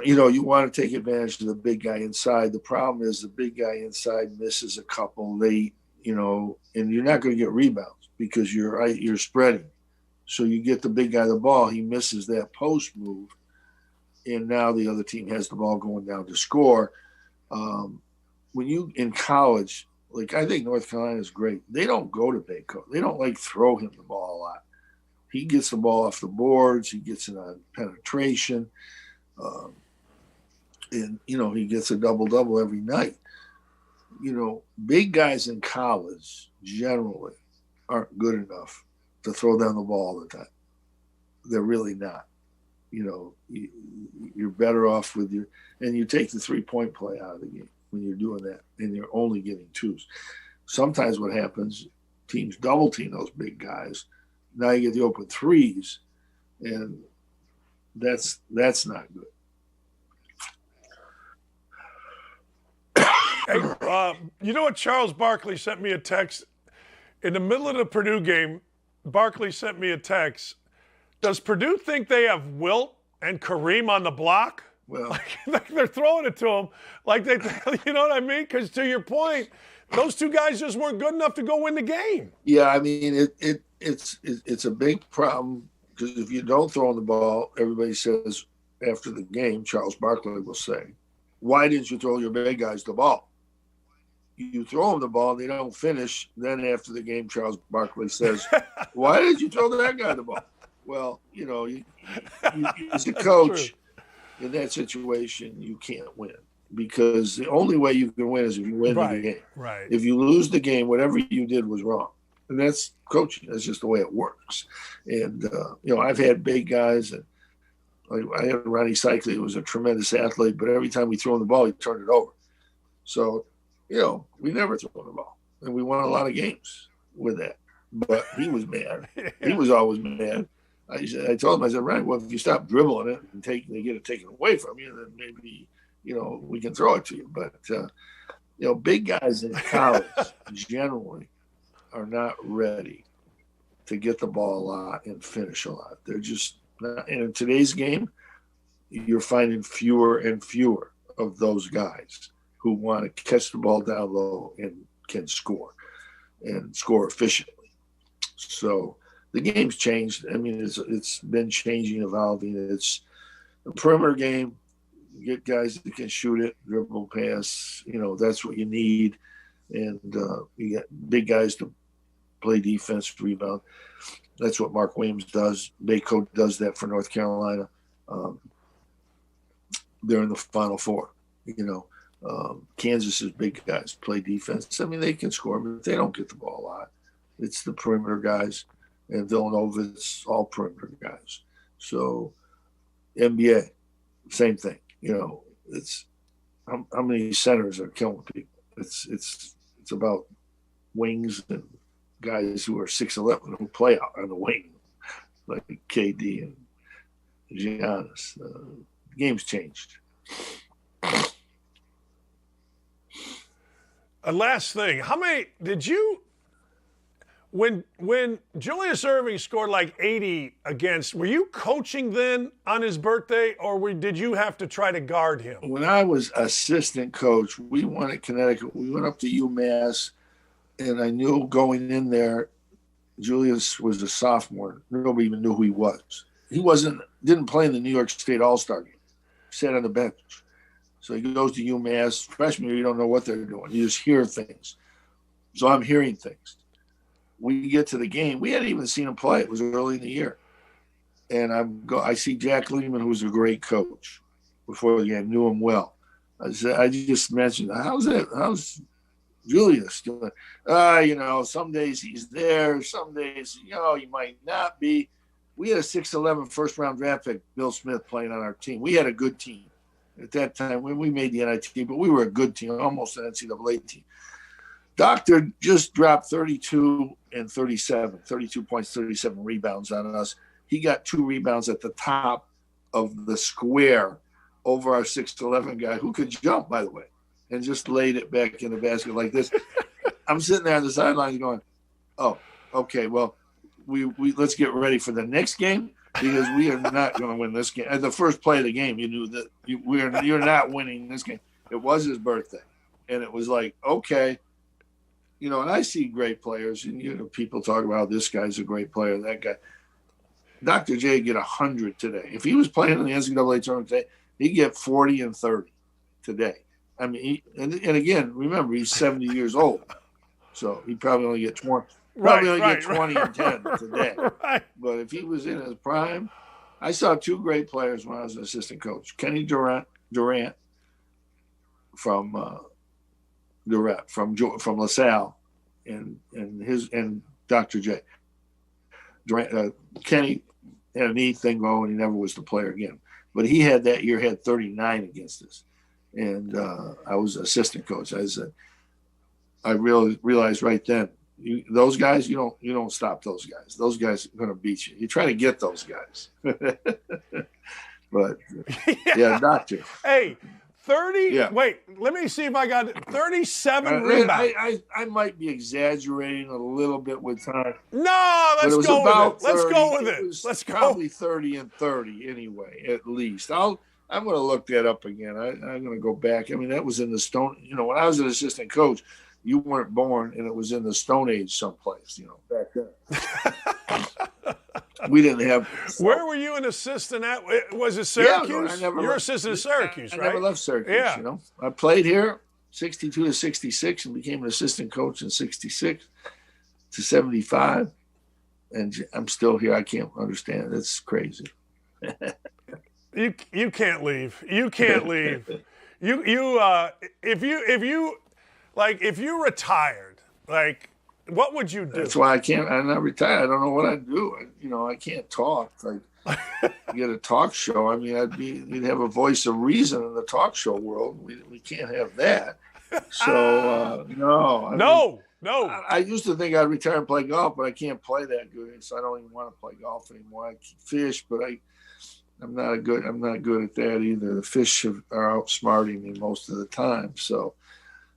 you want to take advantage of the big guy inside. The problem is the big guy inside misses a couple late, and you're not going to get rebounds. because you're spreading. So you get the big guy the ball, he misses that post move, and now the other team has the ball going down to score. When you in college, like I think North Carolina is great. They don't go to Baco. They don't like throw him the ball a lot. He gets the ball off the boards. He gets it on penetration. And, he gets a double-double every night. Big guys in college generally aren't good enough to throw down the ball all the time. They're really not. You're better off with and you take the three-point play out of the game when you're doing that, and you're only getting twos. Sometimes what happens, teams double team those big guys. Now you get the open threes, and that's not good. Hey, you know what? Charles Barkley sent me a text in the middle of the Purdue game. Barkley sent me a text. Does Purdue think they have Wilt and Kareem on the block? Well, like they're throwing it to them, like they, you know what I mean? Because to your point, those two guys just weren't good enough to go win the game. Yeah, I mean it's a big problem because if you don't throw the ball, everybody says after the game, Charles Barkley will say, "Why didn't you throw your big guys the ball?" You throw them the ball, they don't finish. Then after the game, Charles Barkley says, "Why did you throw that guy the ball?" Well, you as a coach in that situation, you can't win because the only way you can win is if you win the game. Right. If you lose the game, whatever you did was wrong. And that's coaching. That's just the way it works. And, I've had big guys. And I had Ronnie Cycli, who was a tremendous athlete, but every time we threw him the ball, he turned it over. So, we never threw him the ball. And we won a lot of games with that. But he was mad. He was always mad. I told him, I said, Ryan, well, if you stop dribbling it and they get it taken away from you, then maybe, we can throw it to you. But, big guys in college generally are not ready to get the ball a lot and finish a lot. They're just not. And in today's game, you're finding fewer and fewer of those guys who want to catch the ball down low and can score and score efficiently. So, the game's changed. I mean, it's been changing, evolving. It's a perimeter game. You get guys that can shoot it, dribble, pass. That's what you need. And you got big guys to play defense, rebound. That's what Mark Williams does. Baco does that for North Carolina. They're in the Final Four. Kansas's big guys play defense. I mean, they can score, but they don't get the ball a lot. It's the perimeter guys. And Villanova, it's all perimeter guys. So NBA, same thing. It's how many centers are killing people. It's about wings and guys who are 6'11" who play out on the wing, like KD and Giannis. The game's changed. A last thing, how many did you? When Julius Irving scored like 80 against, were you coaching then on his birthday, or did you have to try to guard him? When I was assistant coach, we won at Connecticut. We went up to UMass, and I knew going in there, Julius was a sophomore. Nobody even knew who he was. He didn't play in the New York State All-Star game. He sat on the bench. So he goes to UMass. Freshman year, you don't know what they're doing. You just hear things. So I'm hearing things. We get to the game. We hadn't even seen him play. It was early in the year. And I see Jack Lehman, who's a great coach, before the game. Knew him well. I just mentioned, how's Julius doing? Some days he's there. Some days, he might not be. We had a 6'11" first-round draft pick, Bill Smith, playing on our team. We had a good team at that time when we made the NIT, but we were a good team, almost an NCAA team. Doctor just dropped 32 and 37, 32 points, 37 rebounds on us. He got 2 rebounds at the top of the square over our 6'11" guy, who could jump, by the way, and just laid it back in the basket like this. I'm sitting there on the sidelines going, oh, okay, well, we let's get ready for the next game because we are not going to win this game. At the first play of the game, you knew that you're not winning this game. It was his birthday. And it was like, okay, and I see great players, and people talk about this guy's a great player, that guy. Dr. J get 100 today. If he was playing in the NCAA tournament today, he'd get 40 and 30 today. I mean, and again, remember he's 70 years old, so he probably only get 20. Probably only get 20 and 10 today. Right. But if he was in his prime, I saw two great players when I was an assistant coach. Kenny Durant from LaSalle, and Dr. J. Durant, Kenny had a knee thing going, and he never was the player again. But he had 39 against us, and I was an assistant coach. I really realized right then, those guys, you don't stop those guys. Those guys are going to beat you. You try to get those guys. But yeah, Doctor. Hey, 30. Yeah. Wait, let me see if I got it. 37 rebounds. I might be exaggerating a little bit with time. No, let's go with it. Let's go with it. Let's go. Probably 30 and 30 anyway, at least. I'm going to look that up again. I'm going to go back. I mean, that was in the Stone. When I was an assistant coach, you weren't born, and it was in the Stone Age someplace. Back then. We didn't have. Where were you an assistant at? Was it Syracuse? Yeah, You're assistant at Syracuse, I right? never left Syracuse. Yeah. I played here 62 to 66 and became an assistant coach in 66 to 75, and I'm still here. I can't understand. It's crazy. You can't leave. You can't leave. If you retired, like, what would you do? That's why I'm not retired. I don't know what I'd do. I can't talk. Like, get a talk show. I mean, you'd have a voice of reason in the talk show world. We can't have that. So, no. No. I used to think I'd retire and play golf, but I can't play that good. So I don't even want to play golf anymore. I can fish, but I'm not good at that either. The fish are outsmarting me most of the time. So,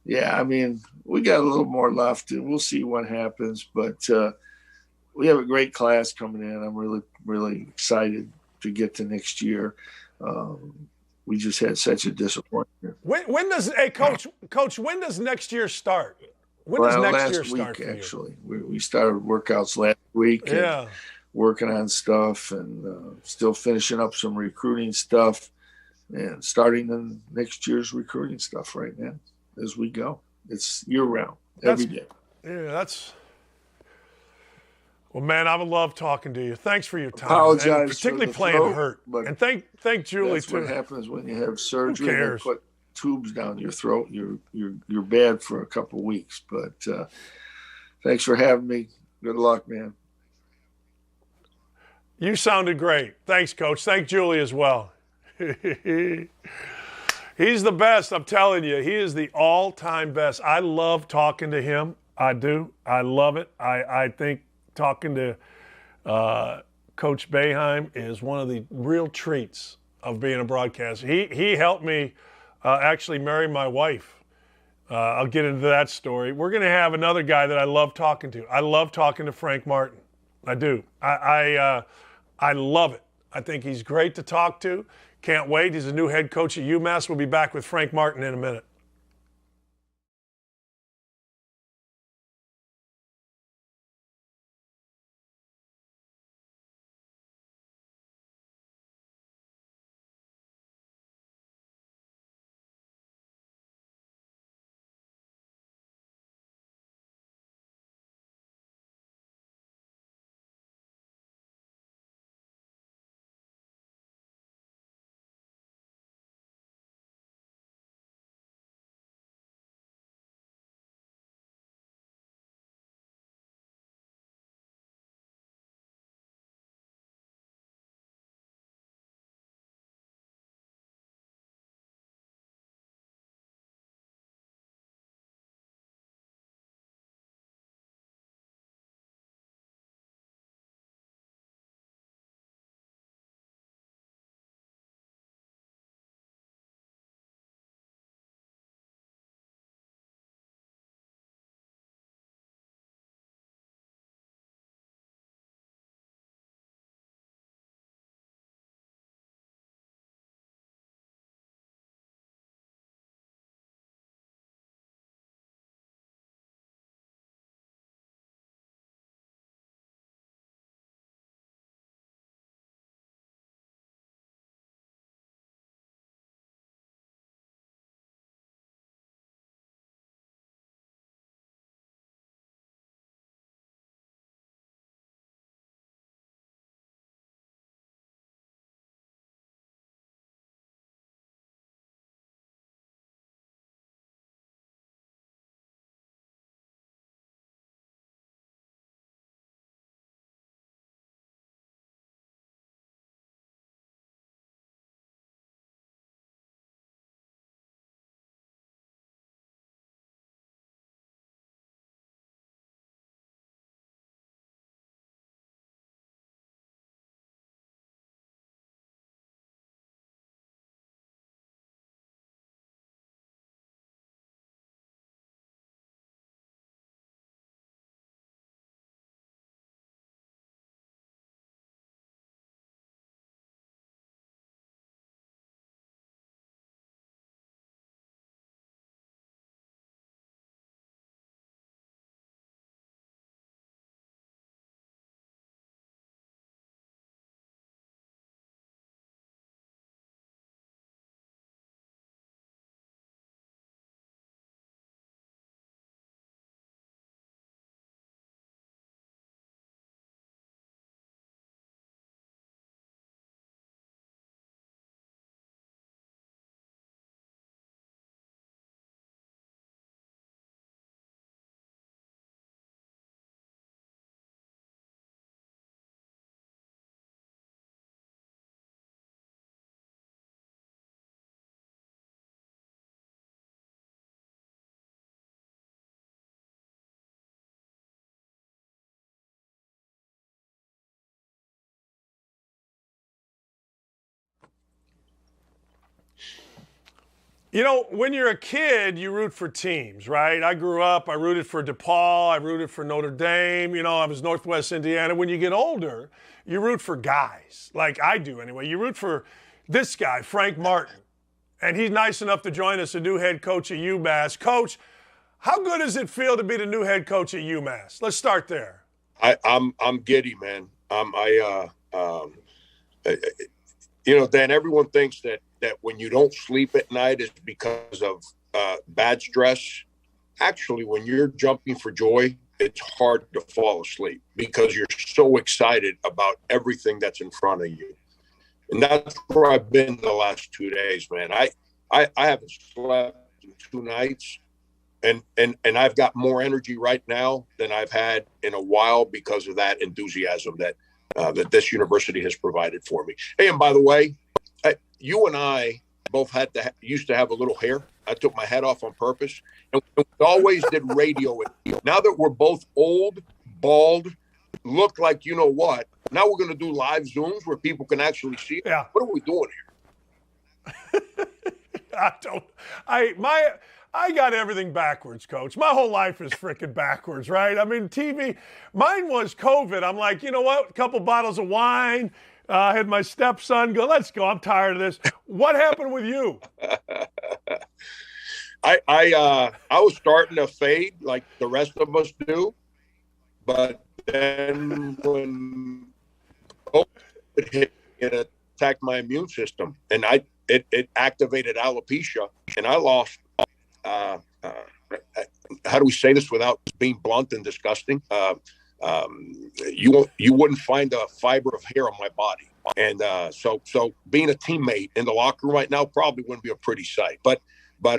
yeah, I mean, we got a little more left, and we'll see what happens. But we have a great class coming in. I'm really, really excited to get to next year. We just had such a disappointment. When does Coach? When does next year start? When does next year start for you? Actually, we started workouts last week. Yeah. Working on stuff and still finishing up some recruiting stuff and starting in next year's recruiting stuff right now as we go. It's year round, every day. Yeah, well, man, I would love talking to you. Thanks for your time. Apologize, and particularly for the playing throat, hurt. But and thank Julie that's too. What happens when you have surgery? Who cares? And put tubes down your throat. You're bad for a couple of weeks. But thanks for having me. Good luck, man. You sounded great. Thanks, Coach. Thank Julie as well. He's the best, I'm telling you. He is the all-time best. I love talking to him. I do. I love it. I think talking to Coach Boeheim is one of the real treats of being a broadcaster. He helped me actually marry my wife. I'll get into that story. We're going to have another guy that I love talking to. I love talking to Frank Martin. I do. I love it. I think he's great to talk to. Can't wait. He's a new head coach at UMass. We'll be back with Frank Martin in a minute. You know, when you're a kid, you root for teams, right? I grew up, I rooted for DePaul, I rooted for Notre Dame, you know, I was Northwest Indiana. When you get older, you root for guys, like I do anyway. You root for this guy, Frank Martin, and he's nice enough to join us, a new head coach at UMass. Coach, how good does it feel to be the new head coach at UMass? Let's start there. I'm giddy, man. You know, Dan, everyone thinks that when you don't sleep at night is because of bad stress. Actually, when you're jumping for joy, it's hard to fall asleep because you're so excited about everything that's in front of you. And that's where I've been the last 2 days, man. I haven't slept in 2 nights. And I've got more energy right now than I've had in a while because of that enthusiasm that this university has provided for me. Hey, and by the way, you and I both used to have a little hair. I took my head off on purpose, and we always did radio. Now that we're both old, bald, look like you know what, now we're going to do live Zooms where people can actually see it. Yeah. What are we doing here? I got everything backwards, Coach. My whole life is freaking backwards, right? I mean, TV, mine was COVID. I'm like, you know what? A couple bottles of wine. I had my stepson go, let's go. I'm tired of this. What happened with you? I was starting to fade like the rest of us do. But then when COVID hit, it attacked my immune system. And it activated alopecia. And I lost how do we say this without being blunt and disgusting? You wouldn't find a fiber of hair on my body. And so being a teammate in the locker room right now probably wouldn't be a pretty sight. But my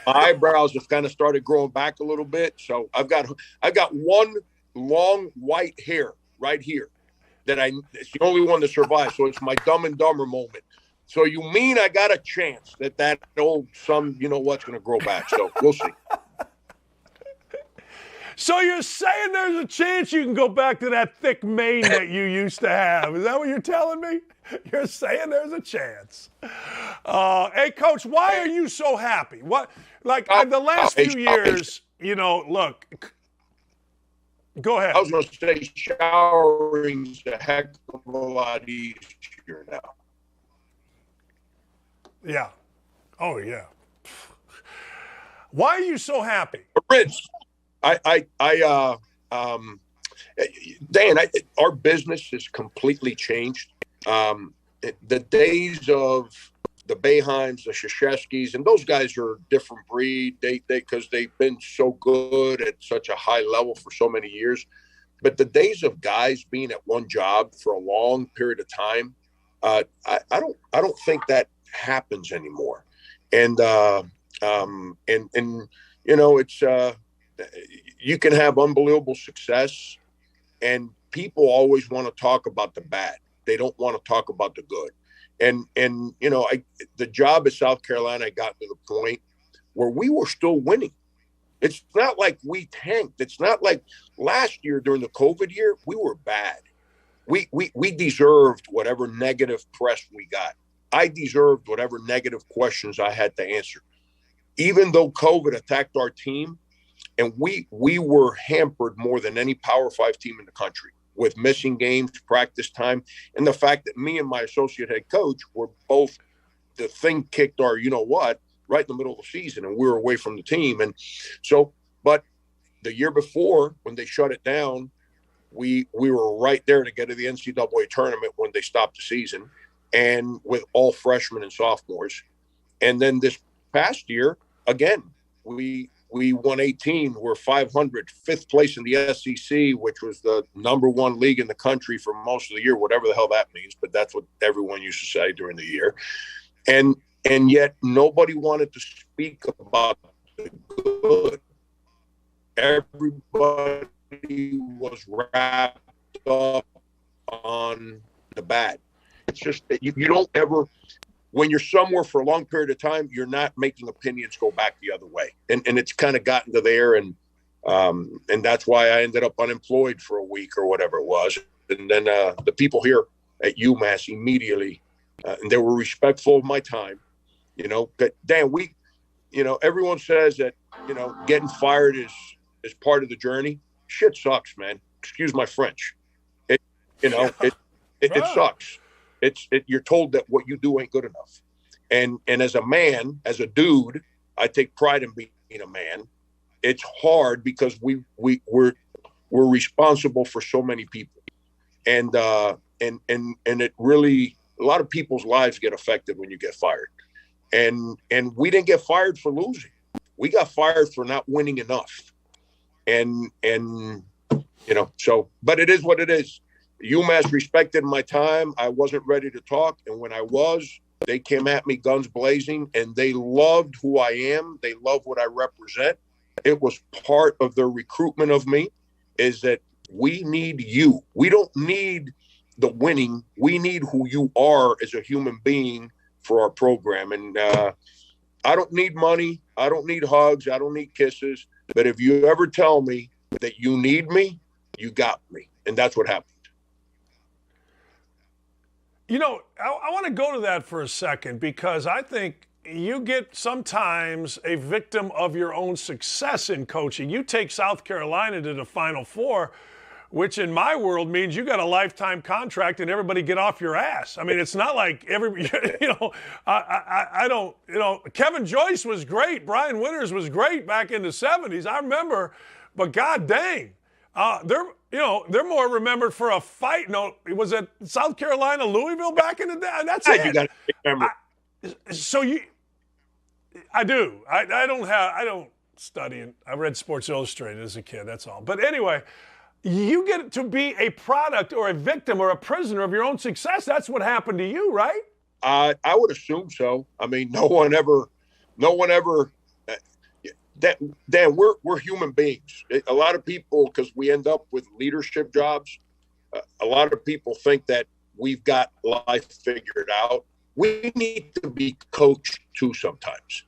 eyebrows have kind of started growing back a little bit. So I've got one long white hair right here it's the only one that survives. So it's my Dumb and Dumber moment. So you mean I got a chance that old son, you know what's going to grow back. So we'll see. So you're saying there's a chance you can go back to that thick mane that you used to have. Is that what you're telling me? You're saying there's a chance. Hey, Coach, why are you so happy? What, like the last few years, you know, look, go ahead. I was going to say showering's a heck of a lot easier now. Yeah. Oh, yeah. Why are you so happy? Rich, Dan, our business has completely changed. The days of the Boeheims, the Krzyzewskis, and those guys are a different breed. Because they've been so good at such a high level for so many years. But the days of guys being at one job for a long period of time, I don't think that happens anymore. And you know, it's you can have unbelievable success, and people always want to talk about the bad. They don't want to talk about the good. And you know, the job at South Carolina, I got to the point where we were still winning. It's not like we tanked. It's not like last year during the COVID year, we were bad. We deserved whatever negative press we got. I deserved whatever negative questions I had to answer. Even though COVID attacked our team, and we were hampered more than any Power 5 team in the country with missing games, practice time, and the fact that me and my associate head coach were both, the thing kicked our you-know-what right in the middle of the season, and we were away from the team. And so, but the year before, when they shut it down, we were right there to get to the NCAA tournament when they stopped the season, and with all freshmen and sophomores. And then this past year, again, we won 18. We're 500, fifth place in the SEC, which was the #1 league in the country for most of the year, whatever the hell that means. But that's what everyone used to say during the year. And yet nobody wanted to speak about the good. Everybody was wrapped up on the bad. It's just that you don't ever, when you're somewhere for a long period of time, you're not making opinions go back the other way. And it's kind of gotten to there. And that's why I ended up unemployed for a week or whatever it was. And then the people here at UMass immediately, and they were respectful of my time. Dan, everyone says that, getting fired is part of the journey. Shit sucks, man. Excuse my French. It sucks. You're told that what you do ain't good enough. And as a man, as a dude, I take pride in being a man. It's hard because we're responsible for so many people. And it really, a lot of people's lives get affected when you get fired. And we didn't get fired for losing. We got fired for not winning enough. And but it is what it is. UMass respected my time. I wasn't ready to talk. And when I was, they came at me guns blazing, and they loved who I am. They love what I represent. It was part of their recruitment of me, is that we need you. We don't need the winning. We need who you are as a human being for our program. And I don't need money. I don't need hugs. I don't need kisses. But if you ever tell me that you need me, you got me. And that's what happened. I want to go to that for a second, because I think you get sometimes a victim of your own success in coaching. You take South Carolina to the Final Four, which in my world means you got a lifetime contract and everybody get off your ass. I mean, it's not like I don't, Kevin Joyce was great. Brian Winters was great back in the 70s. I remember, but God dang, they're more remembered for a fight. No, was it South Carolina, Louisville back in the day? That's it. You got to remember. I do. I don't study it. I read Sports Illustrated as a kid. That's all. But anyway, you get to be a product or a victim or a prisoner of your own success. That's what happened to you, right? I would assume so. I mean, no one ever. Dan, we're human beings. A lot of people, because we end up with leadership jobs, a lot of people think that we've got life figured out. We need to be coached too sometimes,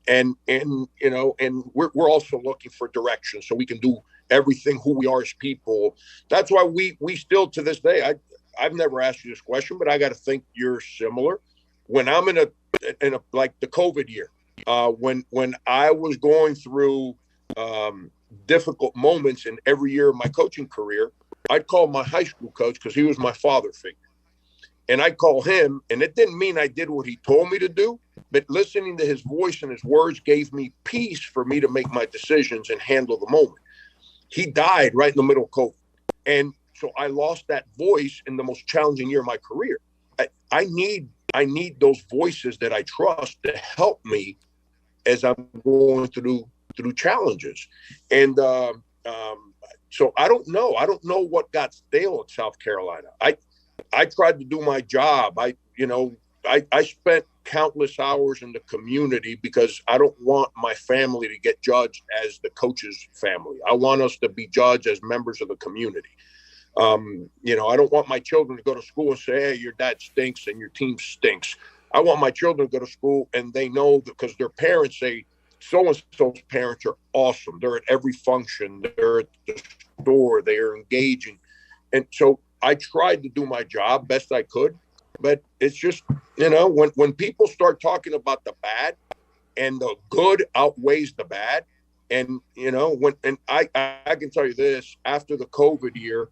and we're also looking for direction so we can do everything who we are as people. That's why we still, to this day, I've never asked you this question, but I got to think you're similar. When I'm in a like the COVID year. When I was going through difficult moments in every year of my coaching career, I'd call my high school coach, because he was my father figure. And I'd call him, and it didn't mean I did what he told me to do, but listening to his voice and his words gave me peace for me to make my decisions and handle the moment. He died right in the middle of COVID. And so I lost that voice in the most challenging year of my career. I need those voices that I trust to help me as I'm going through challenges. And so I don't know. I don't know what got stale at South Carolina. I tried to do my job. I spent countless hours in the community because I don't want my family to get judged as the coach's family. I want us to be judged as members of the community. I don't want my children to go to school and say, hey, your dad stinks and your team stinks. I want my children to go to school and they know, because their parents say, so-and-so's parents are awesome. They're at every function. They're at the store. They are engaging. And so I tried to do my job best I could. But it's just, when people start talking about the bad and the good outweighs the bad. And, I can tell you this, after the COVID year,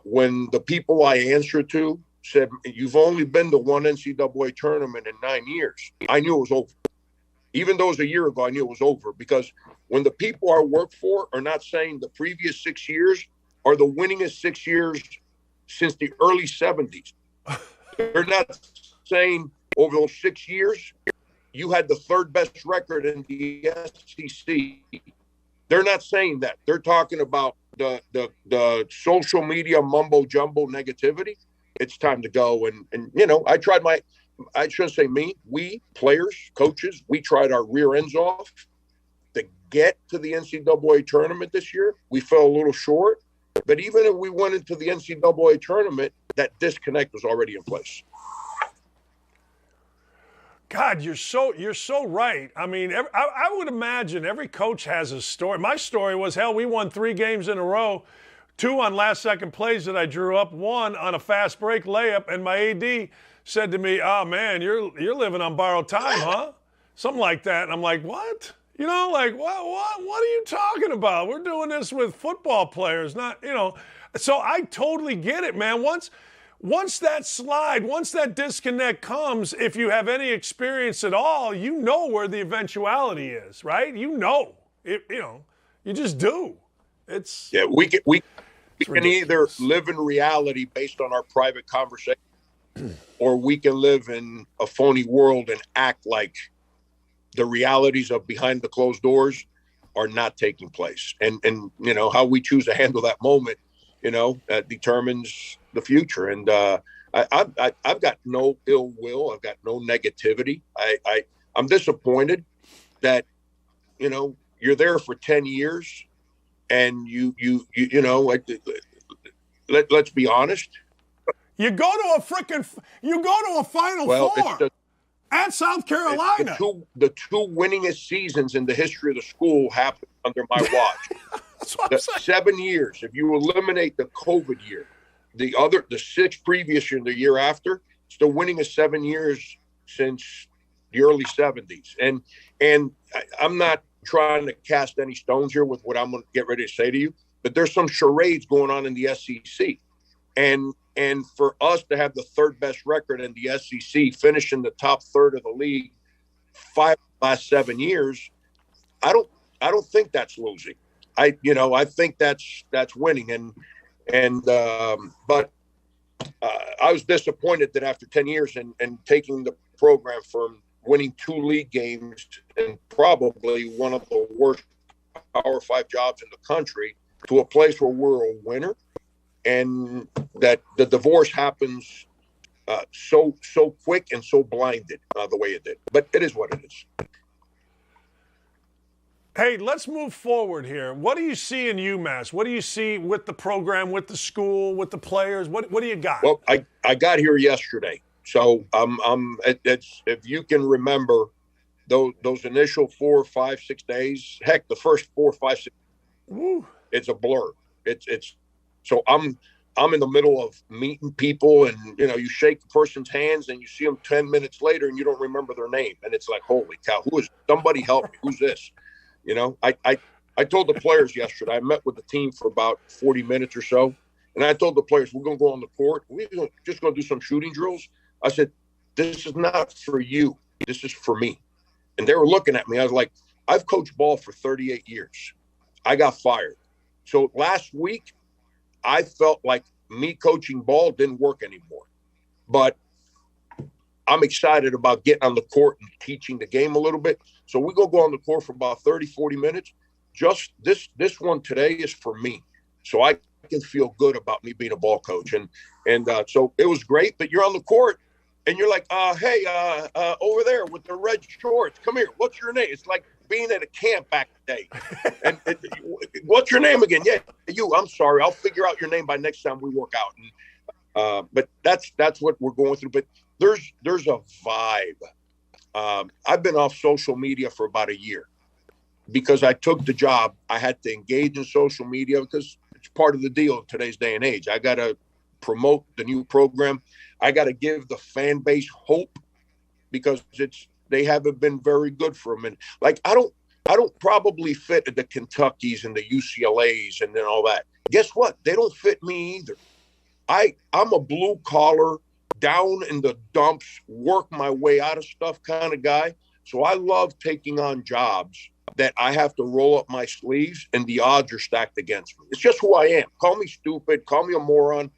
when the people I answered to said, you've only been to one NCAA tournament in 9 years, I knew it was over. Even though it was a year ago, I knew it was over, because when the people I work for are not saying the previous 6 years are the winningest 6 years since the early 70s, they're not saying over those 6 years, you had the third best record in the SEC. They're not saying that. They're talking about the social media mumbo jumbo negativity. It's time to go. And I shouldn't say me, we players, coaches, we tried our rear ends off to get to the NCAA tournament this year. We fell a little short, but even if we went into the NCAA tournament, that disconnect was already in place. God, you're so right. I mean, I would imagine every coach has a story. My story was, hell, we won 3 games in a row 2 on last-second plays that I drew up, 1 on a fast break layup, and my AD said to me, "Oh man, you're living on borrowed time, huh?" Something like that, and I'm like, "What? You know, like what are you talking about? We're doing this with football players, not, you know." So I totally get it, man. Once that slide, once that disconnect comes, if you have any experience at all, you know where the eventuality is, right? You know, you just do. We can either live in reality based on our private conversation, or we can live in a phony world and act like the realities of behind the closed doors are not taking place. And you know, how we choose to handle that moment, you know, determines the future. And I've got no ill will. I've got no negativity. I'm disappointed that, you know, you're there for 10 years and you know, like, let's be honest. You go to a Final Four at South Carolina. The two winningest seasons in the history of the school happened under my watch. That's what I'm saying. 7 years. If you eliminate the COVID year, the 6 previous year and the year after, it's the winningest 7 years since the early 70s. And I'm not trying to cast any stones here with what I'm going to get ready to say to you, but there's some charades going on in the SEC. And for us to have the 3rd best record in the SEC, finish in the top third of the league 5 of the last 7 years, I don't think that's losing. I think that's winning. But I was disappointed that after 10 years and taking the program from winning 2 league games and probably one of the worst Power 5 jobs in the country to a place where we're a winner, and that the divorce happens so quick and so blinded the way it did. But it is what it is. Hey, let's move forward here. What do you see in UMass? What do you see with the program, with the school, with the players? What do you got? Well, I got here yesterday. So it's, if you can remember those initial 4, 5, 6 days, heck, the first 4, 5, 6, Woo. It's a blur. It's so I'm in the middle of meeting people, and you know, you shake the person's hands and you see them 10 minutes later and you don't remember their name, and it's like, holy cow, who is? Somebody help me. Who's this? You know, I told the players yesterday, I met with the team for about 40 minutes or so, and I told the players, we're going to go on the court. We're just going to do some shooting drills. I said, this is not for you. This is for me. And they were looking at me. I was like, I've coached ball for 38 years. I got fired. So last week, I felt like me coaching ball didn't work anymore. But I'm excited about getting on the court and teaching the game a little bit. So we're going to go on the court for about 30, 40 minutes. Just this one today is for me. So I can feel good about me being a ball coach. And so it was great. But you're on the court and you're like, hey, over there with the red shorts, come here. What's your name? It's like being at a camp back in the day. And what's your name again? Yeah, you. I'm sorry. I'll figure out your name by next time we work out. And but that's what we're going through. But there's a vibe. I've been off social media for about a year because I took the job. I had to engage in social media because it's part of the deal in today's day and age. I got to promote the new program. I got to give the fan base hope because they haven't been very good for a minute. Like I don't probably fit at the Kentuckys and the UCLAs and then all that. Guess what? They don't fit me either. I'm a blue collar, down in the dumps, work my way out of stuff kind of guy. So I love taking on jobs that I have to roll up my sleeves and the odds are stacked against me. It's just who I am. Call me stupid, call me a moron.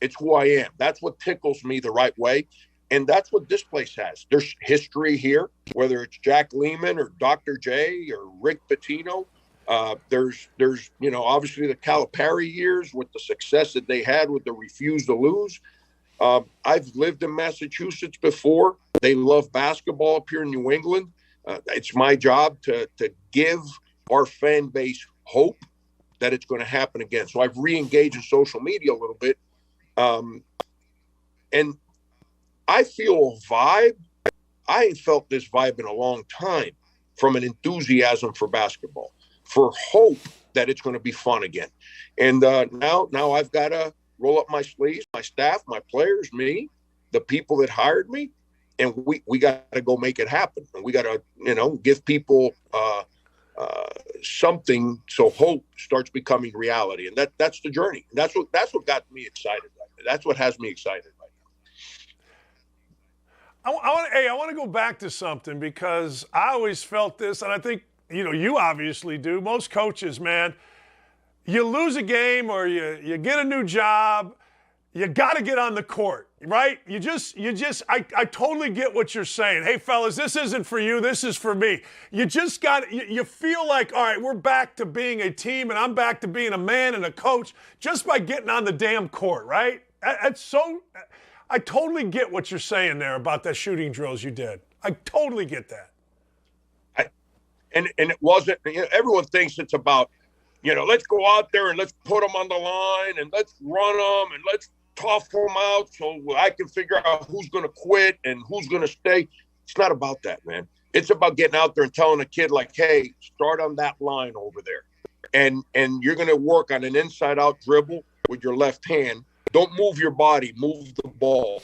It's who I am. That's what tickles me the right way. And that's what this place has. There's history here, whether it's Jack Lehman or Dr. J or Rick Pitino. There's obviously the Calipari years with the success that they had with the refuse to lose. I've lived in Massachusetts before. They love basketball up here in New England. It's my job to give our fan base hope that it's going to happen again. So I've re-engaged in social media a little bit. And I feel a vibe. I ain't felt this vibe in a long time, from an enthusiasm for basketball, for hope that it's going to be fun again. And now I've got to roll up my sleeves, my staff, my players, me, the people that hired me, and we got to go make it happen. And we got to, give people something so hope starts becoming reality. And that's the journey. And that's what got me excited. That's what has me excited right now. I want to go back to something because I always felt this, and I think, you obviously do. Most coaches, man, you lose a game or you get a new job, you got to get on the court, right? I totally get what you're saying. Hey, fellas, this isn't for you. This is for me. You just got, you feel like, all right, we're back to being a team and I'm back to being a man and a coach just by getting on the damn court, right? I totally get what you're saying there about the shooting drills you did. I totally get that. And it wasn't, everyone thinks it's about, let's go out there and let's put them on the line and let's run them and let's tough them out so I can figure out who's going to quit and who's going to stay. It's not about that, man. It's about getting out there and telling a kid like, hey, start on that line over there. And you're going to work on an inside out dribble with your left hand. Don't move your body, move the ball.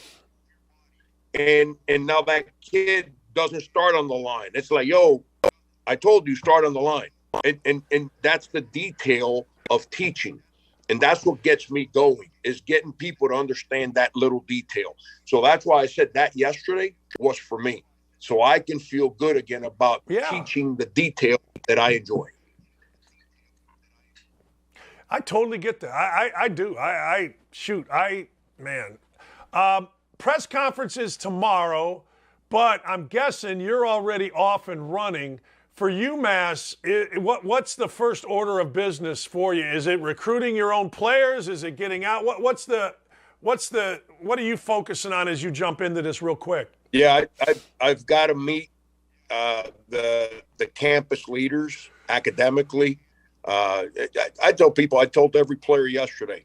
And now that kid doesn't start on the line. It's like, yo, I told you start on the line. And that's the detail of teaching. And that's what gets me going, is getting people to understand that little detail. So that's why I said that yesterday was for me. So I can feel good again about teaching the detail that I enjoy. I totally get that. I do. Press conference is tomorrow, but I'm guessing you're already off and running. For UMass, what's the first order of business for you? Is it recruiting your own players? Is it getting out? What are you focusing on as you jump into this real quick? Yeah, I've got to meet the campus leaders academically. I tell people, I told every player yesterday,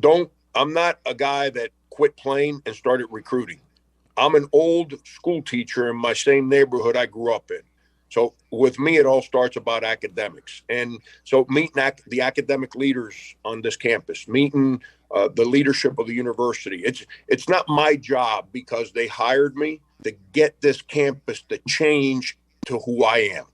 I'm not a guy that quit playing and started recruiting. I'm an old school teacher in my same neighborhood I grew up in. So with me, it all starts about academics. And so meeting the academic leaders on this campus, meeting the leadership of the university. It's not my job, because they hired me, to get this campus to change to who I am.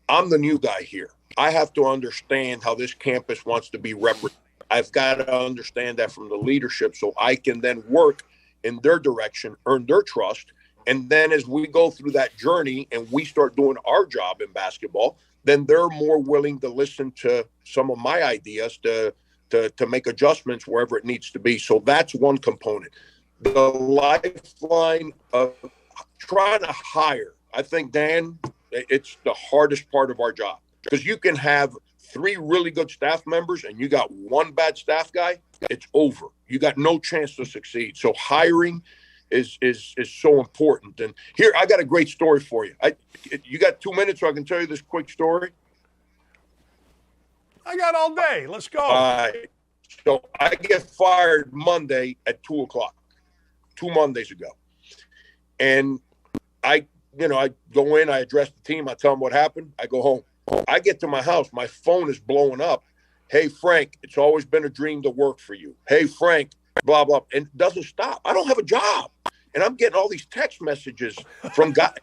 I'm the new guy here. I have to understand how this campus wants to be represented. I've got to understand that from the leadership so I can then work in their direction, earn their trust. And then as we go through that journey and we start doing our job in basketball, then they're more willing to listen to some of my ideas to make adjustments wherever it needs to be. So that's one component. The lifeline of trying to hire. I think, Dan, it's the hardest part of our job, because you can have 3 really good staff members and you got 1 bad staff guy, it's over. You got no chance to succeed. So hiring is so important. And here, I got a great story for you. You got 2 minutes so I can tell you this quick story? I got all day. Let's go. So I get fired Monday at 2:00, 2 Mondays ago. And I go in, I address the team, I tell them what happened, I go home. I get to my house, my phone is blowing up. Hey, Frank, it's always been a dream to work for you. Hey, Frank, blah, blah. And it doesn't stop. I don't have a job. And I'm getting all these text messages from guys.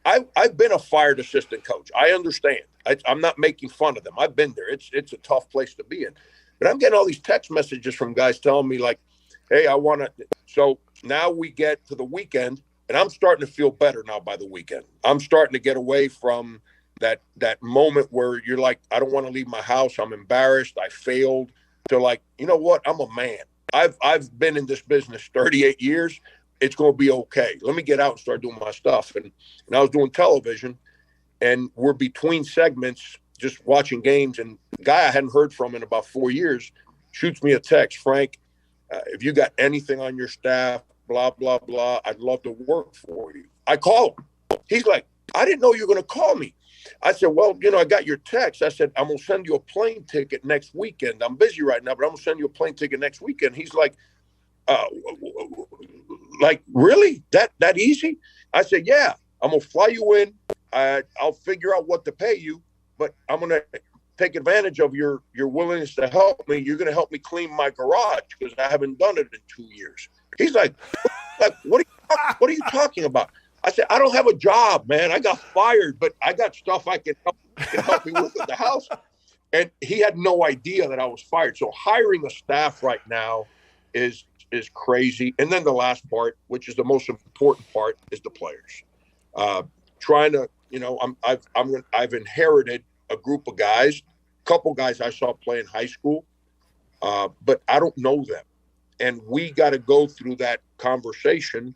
I've been a fired assistant coach. I understand. I'm not making fun of them. I've been there. It's a tough place to be in. But I'm getting all these text messages from guys telling me like, hey, I want to. So now we get to the weekend, and I'm starting to feel better now by the weekend. I'm starting to get away from that moment where you're like, I don't want to leave my house. I'm embarrassed. I failed. To like, you know what? I'm a man. I've been in this business 38 years. It's going to be okay. Let me get out and start doing my stuff. And I was doing television, and we're between segments just watching games. And the guy I hadn't heard from in about 4 years shoots me a text, Frank, if you got anything on your staff, blah, blah, blah, I'd love to work for you. I call him. He's like, I didn't know you were going to call me. I said, well, I got your text. I said, I'm going to send you a plane ticket next weekend. I'm busy right now, but I'm going to send you a plane ticket next weekend. He's like, really? That easy? I said, yeah, I'm going to fly you in. I'll figure out what to pay you, but I'm going to take advantage of your willingness to help me. You're going to help me clean my garage because I haven't done it in 2 years. He's like, what are you talking about? I said, I don't have a job, man. I got fired, but I got stuff I can help me with at the house. And he had no idea that I was fired. So hiring a staff right now is crazy. And then the last part, which is the most important part, is the players. Trying to, I've inherited a group of guys, a couple guys I saw play in high school, but I don't know them. And we got to go through that conversation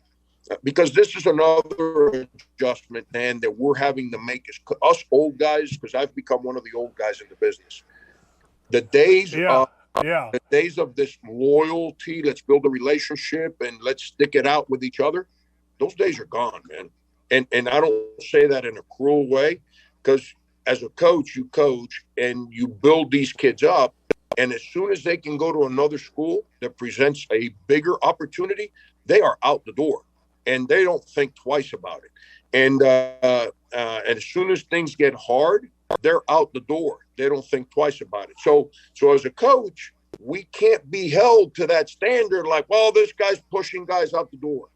because this is another adjustment, Dan, that we're having to make as us old guys, because I've become one of the old guys in the business. The days of this loyalty, let's build a relationship and let's stick it out with each other, those days are gone, man. And I don't say that in a cruel way, because as a coach, you coach and you build these kids up. And as soon as they can go to another school that presents a bigger opportunity, they are out the door and they don't think twice about it. And as soon as things get hard, they're out the door. They don't think twice about it. So as a coach, we can't be held to that standard like, well, this guy's pushing guys out the door.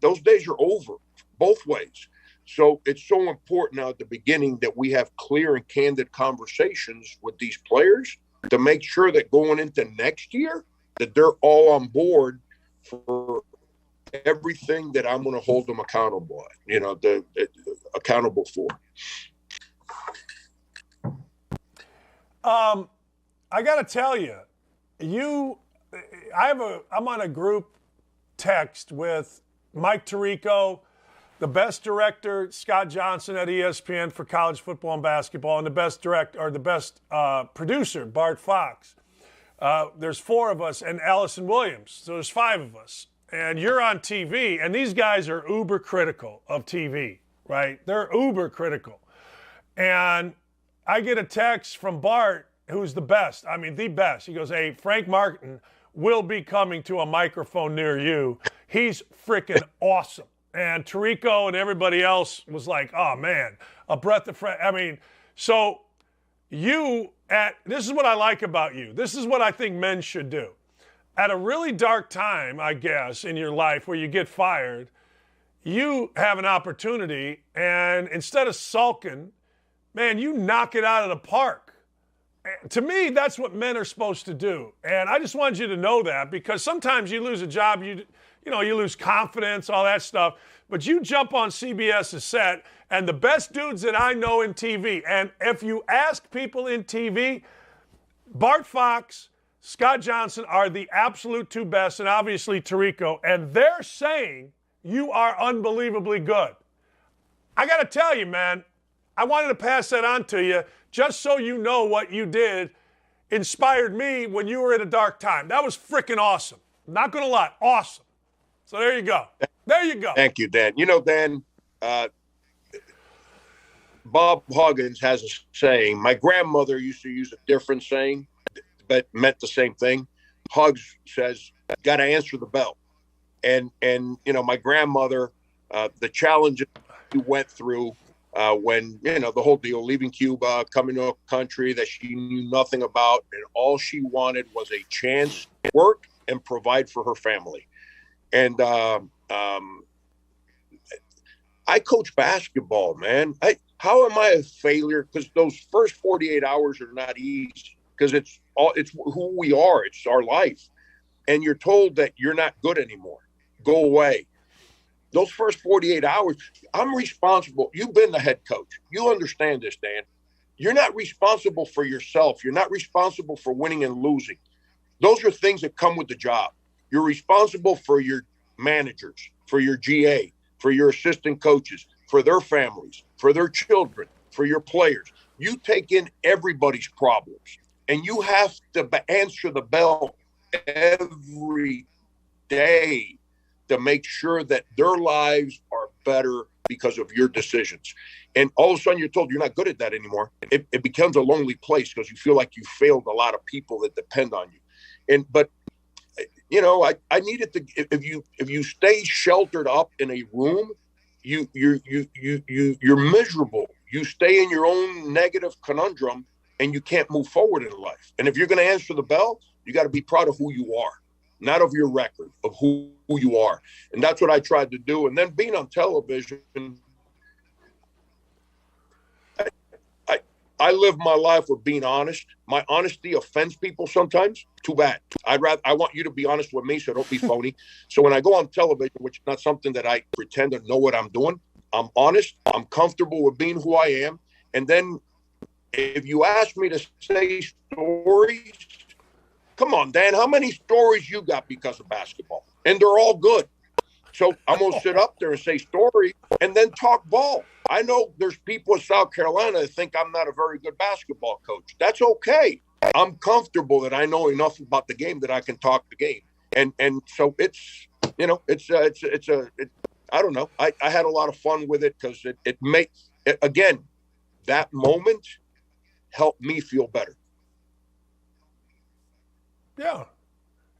Those days are over both ways. So it's so important now at the beginning that we have clear and candid conversations with these players to make sure that going into next year, that they're all on board for everything that I'm going to hold them accountable accountable for. I got to tell you, I'm on a group text with Mike Tirico, the best director, Scott Johnson at ESPN for college football and basketball, and the best producer, Bart Fox. There's 4 of us, and Allison Williams. So there's 5 of us. And you're on TV, and these guys are uber critical of TV, right? They're uber critical. And I get a text from Bart, who's the best. I mean, the best. He goes, hey, Frank Martin will be coming to a microphone near you. He's freaking awesome. And Tirico and everybody else was like, oh, man, a breath of fresh. I mean, so this is what I like about you. This is what I think men should do. At a really dark time, I guess, in your life where you get fired, you have an opportunity, and instead of sulking, man, you knock it out of the park. To me, that's what men are supposed to do. And I just wanted you to know that, because sometimes you lose a job, you lose confidence, all that stuff. But you jump on CBS's set, and the best dudes that I know in TV, and if you ask people in TV, Bart Fox, Scott Johnson are the absolute 2 best, and obviously Tirico, and they're saying you are unbelievably good. I got to tell you, man, I wanted to pass that on to you just so you know what you did inspired me when you were in a dark time. That was freaking awesome. Not going to lie, awesome. So there you go. There you go. Thank you, Dan. Dan, Bob Huggins has a saying. My grandmother used to use a different saying, but meant the same thing. Hugs says, got to answer the bell. And my grandmother, the challenges she went through when, the whole deal, leaving Cuba, coming to a country that she knew nothing about, and all she wanted was a chance to work and provide for her family. And I coach basketball, man. How am I a failure? Because those first 48 hours are not easy, because it's who we are. It's our life. And you're told that you're not good anymore. Go away. Those first 48 hours, I'm responsible. You've been the head coach. You understand this, Dan. You're not responsible for yourself. You're not responsible for winning and losing. Those are things that come with the job. You're responsible for your managers, for your GA, for your assistant coaches, for their families, for their children, for your players. You take in everybody's problems, and you have to answer the bell every day to make sure that their lives are better because of your decisions. And all of a sudden you're told you're not good at that anymore. It becomes a lonely place because you feel like you failed a lot of people that depend on you. But I needed to, if you stay sheltered up in a room, you're miserable. You stay in your own negative conundrum and you can't move forward in life. And if you're going to answer the bell, you got to be proud of who you are, not of your record, of who you are. And that's what I tried to do. And then being on television, I live my life with being honest. My honesty offends people sometimes. Too bad. I want you to be honest with me, so don't be phony. So when I go on television, which is not something that I pretend to know what I'm doing, I'm honest. I'm comfortable with being who I am. And then if you ask me to say stories, come on, Dan, how many stories you got because of basketball? And they're all good. So I'm going to sit up there and say story and then talk ball. I know there's people in South Carolina that think I'm not a very good basketball coach. That's okay. I'm comfortable that I know enough about the game that I can talk the game. And so it's, you know, I don't know. I had a lot of fun with it because it makes, again, that moment helped me feel better. Yeah.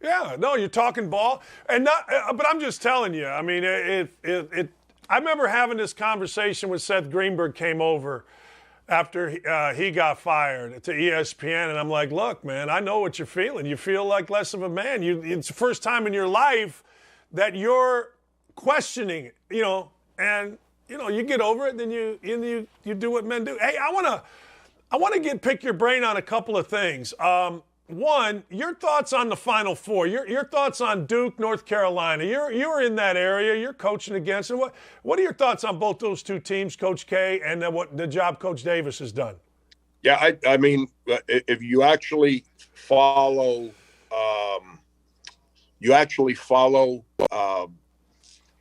Yeah, no, you're talking ball, and not. But I'm just telling you. I mean, I remember having this conversation with Seth Greenberg came over after he got fired to ESPN, and I'm like, look, man, I know what you're feeling. You feel like less of a man. It's the first time in your life that you're questioning it, you know, and you know you get over it, then you do what men do. Hey, I want to pick your brain on a couple of things. One, your thoughts on the Final Four. Your thoughts on Duke, North Carolina. You're in that area. You're coaching against it. What are your thoughts on both those two teams, Coach K, and what the job Coach Davis has done? Yeah, I mean, if you actually follow,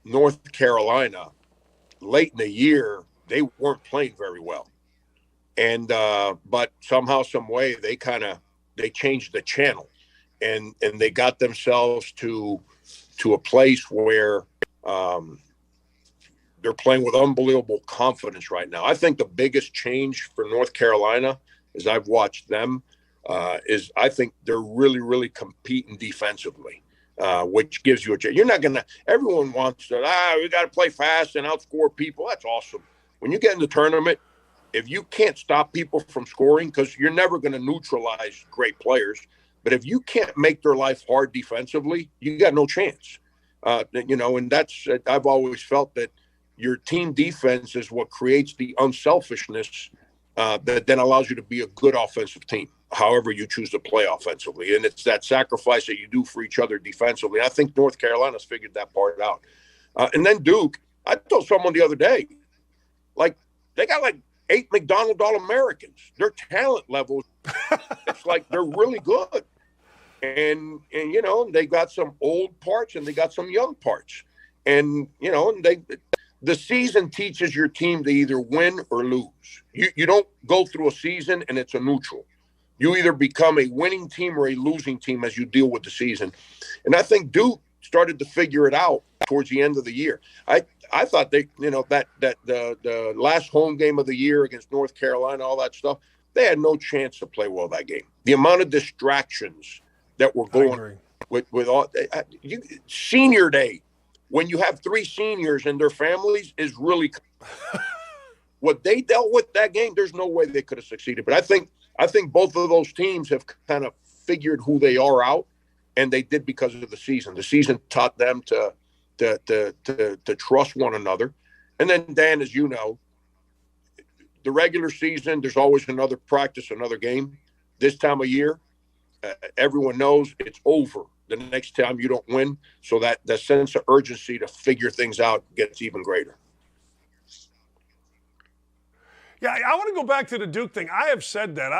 North Carolina late in the year, they weren't playing very well, and but somehow, some way, they changed the channel and they got themselves to a place where they're playing with unbelievable confidence right now. I think the biggest change for North Carolina, as I've watched them, is I think they're really, really competing defensively, which gives you a chance. You're not going to – everyone wants to, we got to play fast and outscore people. That's awesome. When you get in the tournament, if you can't stop people from scoring, because you're never going to neutralize great players, but if you can't make their life hard defensively, you got no chance. You know, and that's I've always felt that your team defense is what creates the unselfishness that then allows you to be a good offensive team, however you choose to play offensively. And it's that sacrifice that you do for each other defensively. I think North Carolina's figured that part out. And then Duke, I told someone the other day, like, they got like 8 McDonald All-Americans. Their talent level, it's like they're really good. And you know, they got some old parts and they got some young parts. And, you know, the season teaches your team to either win or lose. You don't go through a season and it's a neutral. You either become a winning team or a losing team as you deal with the season. And I think Duke started to figure it out towards the end of the year. I thought they, you know, that the last home game of the year against North Carolina, all that stuff, they had no chance to play well that game. The amount of distractions that were going with all senior day, when you have 3 seniors and their families, is really what they dealt with that game. There's no way they could have succeeded. But I think both of those teams have kind of figured who they are out, and they did because of the season. The season taught them to trust one another. And then, Dan, as you know, the regular season, there's always another practice, another game. This time of year, everyone knows it's over the next time you don't win. So that the sense of urgency to figure things out gets even greater. Yeah, I want to go back to the Duke thing. I have said that.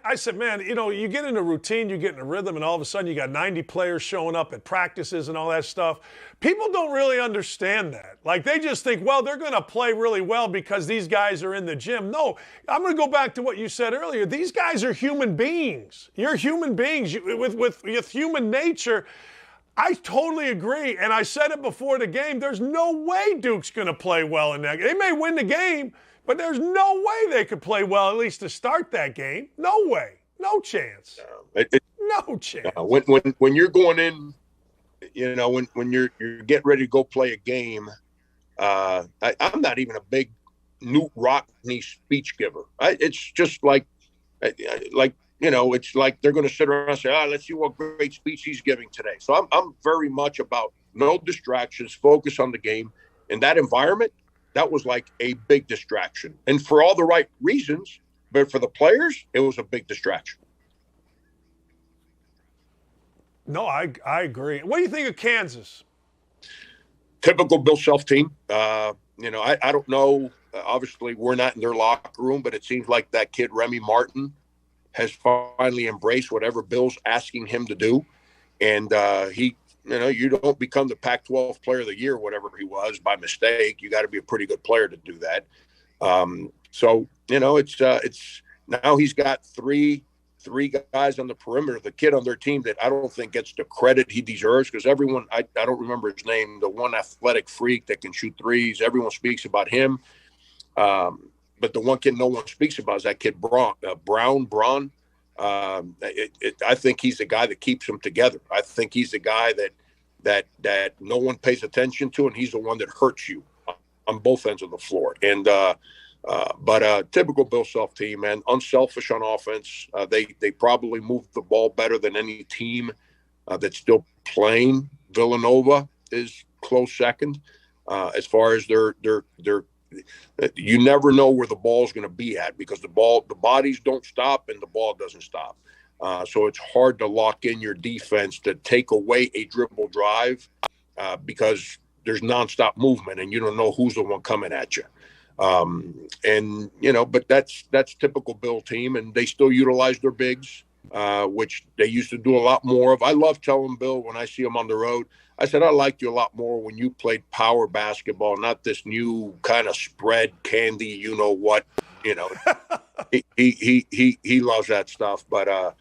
I said, man, you know, you get in a routine, you get in a rhythm, and all of a sudden you got 90 players showing up at practices and all that stuff. People don't really understand that. Like, they just think, well, they're going to play really well because these guys are in the gym. No, I'm going to go back to what you said earlier. These guys are human beings. You're human beings with human nature. I totally agree, and I said it before the game. There's no way Duke's going to play well in that game. They may win the game, but there's no way they could play well, at least to start that game. No way. No chance. No chance. When you're going in, you know, when you're getting ready to go play a game, I'm not even a big Newt Rockney speech giver. It's just like, it's like they're going to sit around and say, let's see what great speech he's giving today. So I'm very much about no distractions, focus on the game. In that environment, that was like a big distraction. And for all the right reasons, but for the players, it was a big distraction. No, I agree. What do you think of Kansas? Typical Bill Self team. I don't know. Obviously, we're not in their locker room, but it seems like that kid, Remy Martin, has finally embraced whatever Bill's asking him to do. And you don't become the Pac-12 player of the year, whatever he was, by mistake. You got to be a pretty good player to do that. It's now he's got three guys on the perimeter, the kid on their team that I don't think gets the credit he deserves, because everyone, I don't remember his name, the one athletic freak that can shoot threes. Everyone speaks about him. But the one kid no one speaks about is that kid Braun. I think he's the guy that keeps them together. I think he's the guy that no one pays attention to, and he's the one that hurts you on both ends of the floor. And but typical Bill Self team, man, unselfish on offense. They probably move the ball better than any team that's still playing. Villanova is close second as far as their. You never know where the ball's going to be at, because the bodies don't stop and the ball doesn't stop. So it's hard to lock in your defense to take away a dribble drive because there's nonstop movement and you don't know who's the one coming at you. But that's typical Bill team, and they still utilize their bigs, which they used to do a lot more of. I love telling Bill when I see him on the road, I said, I liked you a lot more when you played power basketball, not this new kind of spread candy, he loves that stuff. But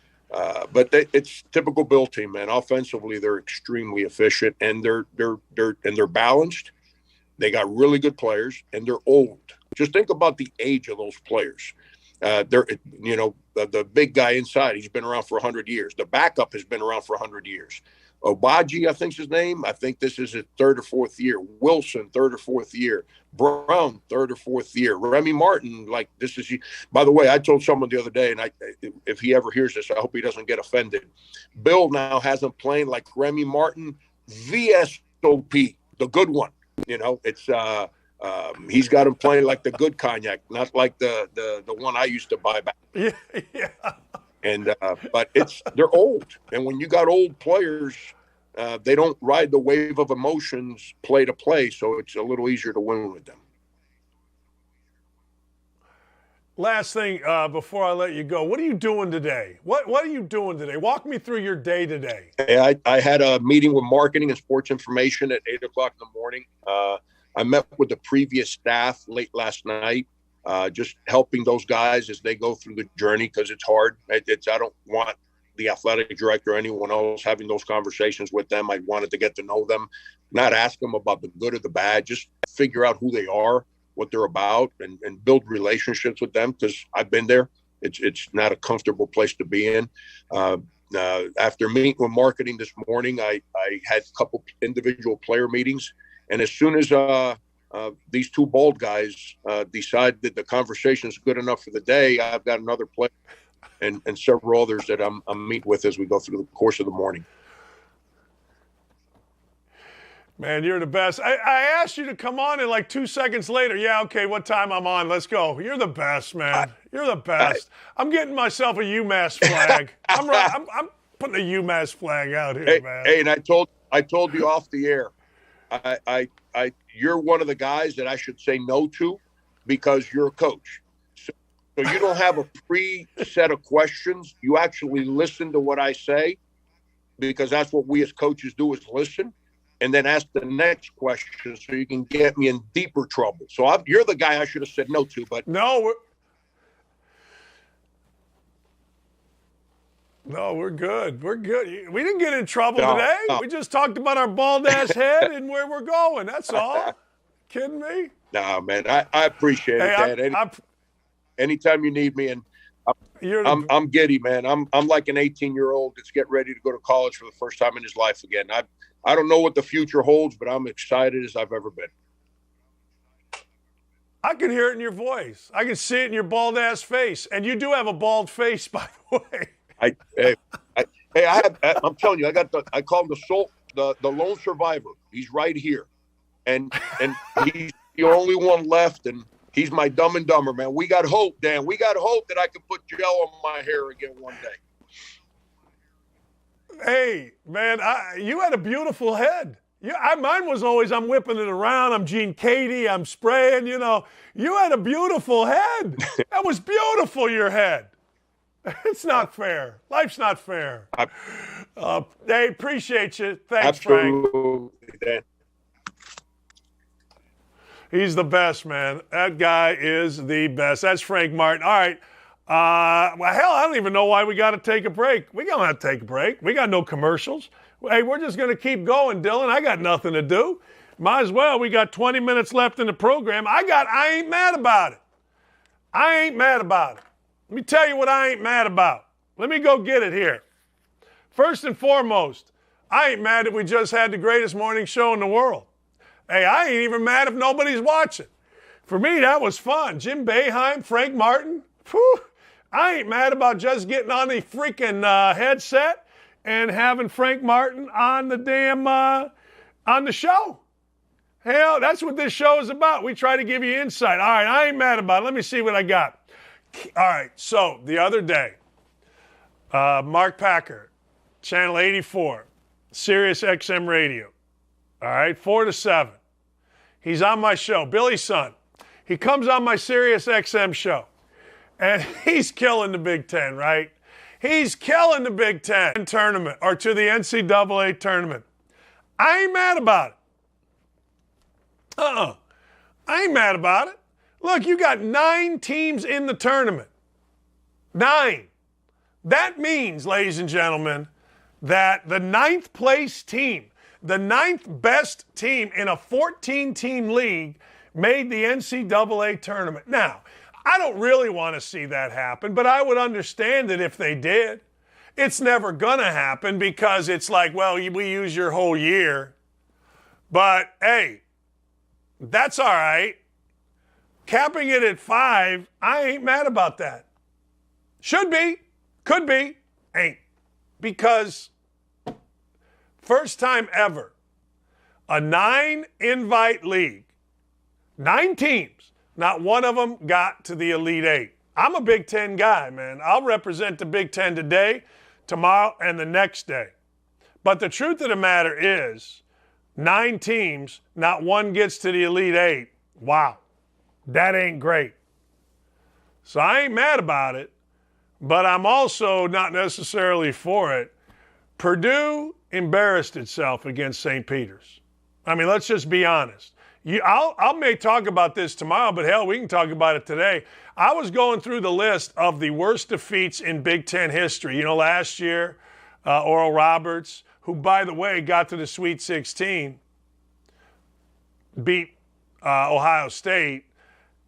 it's typical Bill team, man. Offensively, they're extremely efficient, and they're balanced. They got really good players, and they're old. Just think about the age of those players. The big guy inside, he's been around for 100 years. The backup has been around for 100 years. Obaji, I think's his name. I think this is his third or fourth year. Wilson, third or fourth year. Brown, third or fourth year. Remy Martin, by the way, I told someone the other day, and if he ever hears this, I hope he doesn't get offended. Bill now has him playing like Remy Martin, VSOP, the good one. It's he's got him playing like the good cognac, not like the one I used to buy back. Yeah. And but they're old, and when you got old players, they don't ride the wave of emotions play to play, so it's a little easier to win with them. Last thing before I let you go, what are you doing today? What are you doing today? Walk me through your day today. I had a meeting with marketing and sports information at 8:00 in the morning. I met with the previous staff late last night. Just helping those guys as they go through the journey, because it's hard. I don't want the athletic director or anyone else having those conversations with them. I wanted to get to know them, not ask them about the good or the bad, just figure out who they are, what they're about, and build relationships with them, because I've been there. It's not a comfortable place to be in. After meeting with marketing this morning, I had a couple individual player meetings, and as soon as these two bald guys decide that the conversation is good enough for the day, I've got another player and several others that I'm meeting with as we go through the course of the morning. Man, you're the best. I asked you to come on, and like 2 seconds later, yeah, okay, what time I'm on? Let's go. You're the best, man. You're the best. I'm getting myself a UMass flag. I'm putting a UMass flag out here, man. Hey, and I told you off the air, you're one of the guys that I should say no to, because you're a coach. So you don't have a pre-set of questions. You actually listen to what I say, because that's what we as coaches do, is listen and then ask the next question so you can get me in deeper trouble. So you're the guy I should have said no to, but no, we're good. We're good. We didn't get in trouble today. No. We just talked about our bald-ass head and where we're going. That's all. Kidding me? No, man. I appreciate it, Dad. Anytime you need me, and I'm giddy, man. I'm like an 18-year-old that's getting ready to go to college for the first time in his life again. I don't know what the future holds, but I'm excited as I've ever been. I can hear it in your voice. I can see it in your bald-ass face. And you do have a bald face, by the way. I'm telling you, I call him the lone survivor. He's right here. And he's the only one left, and he's my Dumb and Dumber, man. We got hope, Dan. We got hope that I can put gel on my hair again one day. Hey, man, you had a beautiful head. Mine was always, I'm whipping it around, I'm Gene Katie, I'm spraying, you know. You had a beautiful head. That was beautiful, your head. It's not fair. Life's not fair. Hey, appreciate you. Thanks, absolutely, Frank. Dan. He's the best, man. That guy is the best. That's Frank Martin. All right. Well, hell, I don't even know why we got to take a break. We don't have to take a break. We got no commercials. Hey, we're just going to keep going, Dylan. I got nothing to do. Might as well. We got 20 minutes left in the program. I ain't mad about it. I ain't mad about it. Let me tell you what I ain't mad about. Let me go get it here. First and foremost, I ain't mad that we just had the greatest morning show in the world. Hey, I ain't even mad if nobody's watching. For me, that was fun. Jim Boeheim, Frank Martin. Whew, I ain't mad about just getting on the freaking headset and having Frank Martin on the damn, on the show. Hell, that's what this show is about. We try to give you insight. All right, I ain't mad about it. Let me see what I got. All right, so the other day, Mark Packer, Channel 84, Sirius XM Radio. All right, 4 to 7. He's on my show, Billy's son. He comes on my Sirius XM show, and he's killing the Big Ten, right? He's killing the Big Ten tournament, or to the NCAA tournament. I ain't mad about it. I ain't mad about it. Look, you got 9 teams in the tournament. 9. That means, ladies and gentlemen, that the 9th place team, the 9th best team in a 14-team league, made the NCAA tournament. Now, I don't really want to see that happen, but I would understand it if they did. It's never going to happen because it's like, well, we use your whole year. But, hey, that's all right. Capping it at 5, I ain't mad about that. Should be, could be, ain't. Because first time ever, a 9-invite league, 9 teams, not one of them got to the Elite 8. I'm a Big Ten guy, man. I'll represent the Big Ten today, tomorrow, and the next day. But the truth of the matter is, 9 teams, not one gets to the Elite 8. Wow. That ain't great. So I ain't mad about it, but I'm also not necessarily for it. Purdue embarrassed itself against St. Peter's. I mean, let's just be honest. I may talk about this tomorrow, but hell, we can talk about it today. I was going through the list of the worst defeats in Big Ten history. You know, last year, Oral Roberts, who, by the way, got to the Sweet 16, beat Ohio State.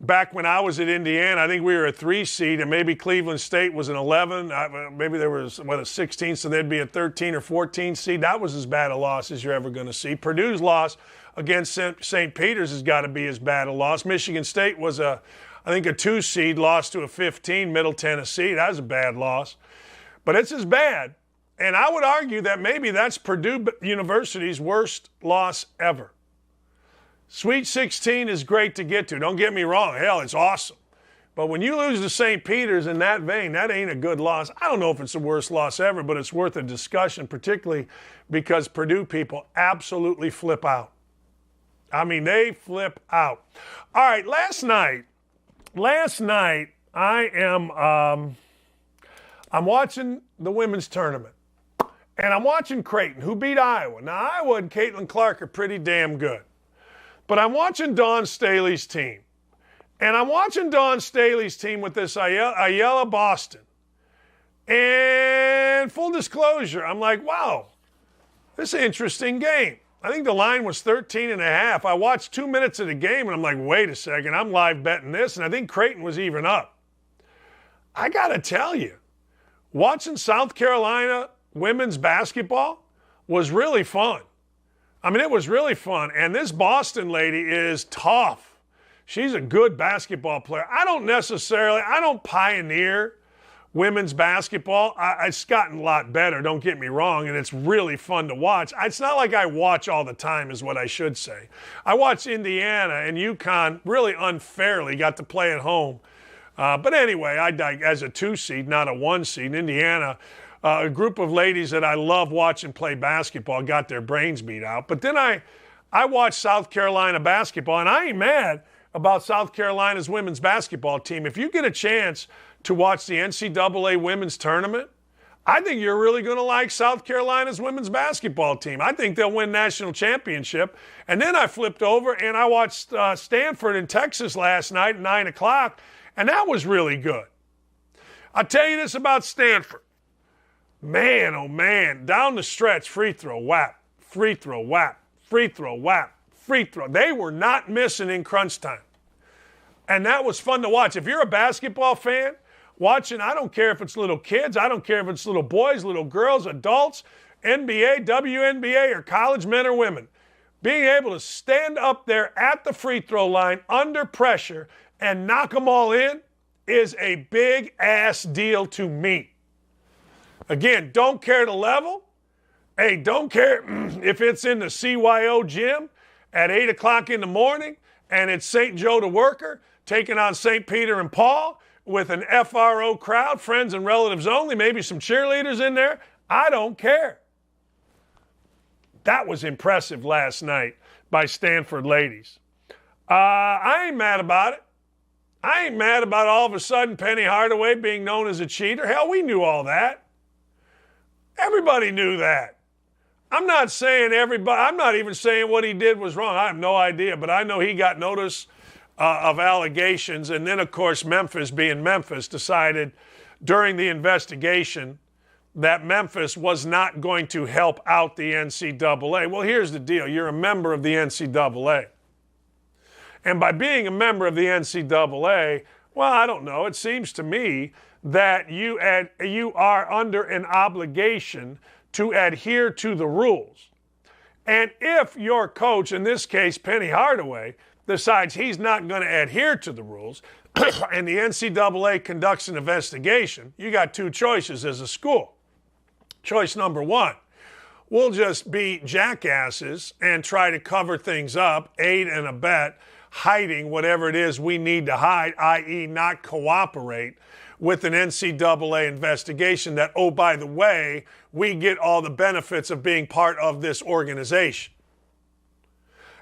Back when I was at Indiana, I think we were a 3 seed, and maybe Cleveland State was an 11. Maybe there was, a 16, so they'd be a 13 or 14 seed. That was as bad a loss as you're ever going to see. Purdue's loss against St. Peter's has got to be as bad a loss. Michigan State was, I think, a 2 seed, lost to a 15, Middle Tennessee. That was a bad loss. But it's as bad. And I would argue that maybe that's Purdue University's worst loss ever. Sweet 16 is great to get to. Don't get me wrong. Hell, it's awesome. But when you lose to St. Peter's in that vein, that ain't a good loss. I don't know if it's the worst loss ever, but it's worth a discussion, particularly because Purdue people absolutely flip out. I mean, they flip out. All right, last night, I'm watching the women's tournament. And I'm watching Creighton, who beat Iowa. Now, Iowa and Caitlin Clark are pretty damn good. But I'm watching Dawn Staley's team. And I'm watching Dawn Staley's team with this Ayala Boston. And full disclosure, I'm like, wow, this is an interesting game. I think the line was 13.5. I watched 2 minutes of the game, and I'm like, wait a second, I'm live betting this. And I think Creighton was even up. I got to tell you, watching South Carolina women's basketball was really fun. I mean, it was really fun. And this Boston lady is tough. She's a good basketball player. I don't pioneer women's basketball. It's gotten a lot better, don't get me wrong, and it's really fun to watch. It's not like I watch all the time is what I should say. I watch Indiana, and UConn really unfairly got to play at home. But anyway, as a 2 seed, not a 1 seed. Indiana, a group of ladies that I love watching play basketball got their brains beat out. But then I watched South Carolina basketball, and I ain't mad about South Carolina's women's basketball team. If you get a chance to watch the NCAA women's tournament, I think you're really going to like South Carolina's women's basketball team. I think they'll win national championship. And then I flipped over and I watched Stanford in Texas last night at 9 o'clock, and that was really good. I'll tell you this about Stanford. Man, oh man, down the stretch, free throw, whap, free throw, whap, free throw, whap, free throw. They were not missing in crunch time. And that was fun to watch. If you're a basketball fan, watching, I don't care if it's little kids, I don't care if it's little boys, little girls, adults, NBA, WNBA, or college men or women, being able to stand up there at the free throw line under pressure and knock them all in is a big-ass deal to me. Again, don't care the level. Hey, don't care if it's in the CYO gym at 8 o'clock in the morning and it's St. Joe the Worker taking on St. Peter and Paul with an FRO crowd, friends and relatives only, maybe some cheerleaders in there. I don't care. That was impressive last night by Stanford ladies. I ain't mad about it. I ain't mad about all of a sudden Penny Hardaway being known as a cheater. Hell, we knew all that. Everybody knew that. I'm not even saying what he did was wrong. I have no idea, but I know he got notice of allegations. And then, of course, Memphis, being Memphis, decided during the investigation that Memphis was not going to help out the NCAA. Well, here's the deal. You're a member of the NCAA. And by being a member of the NCAA, well, I don't know. It seems to me that you are under an obligation to adhere to the rules. And if your coach, in this case Penny Hardaway, decides he's not going to adhere to the rules and the NCAA conducts an investigation, you got two choices as a school. Choice number one, we'll just be jackasses and try to cover things up, aid and abet, hiding whatever it is we need to hide, i.e. not cooperate with an NCAA investigation that, oh, by the way, we get all the benefits of being part of this organization.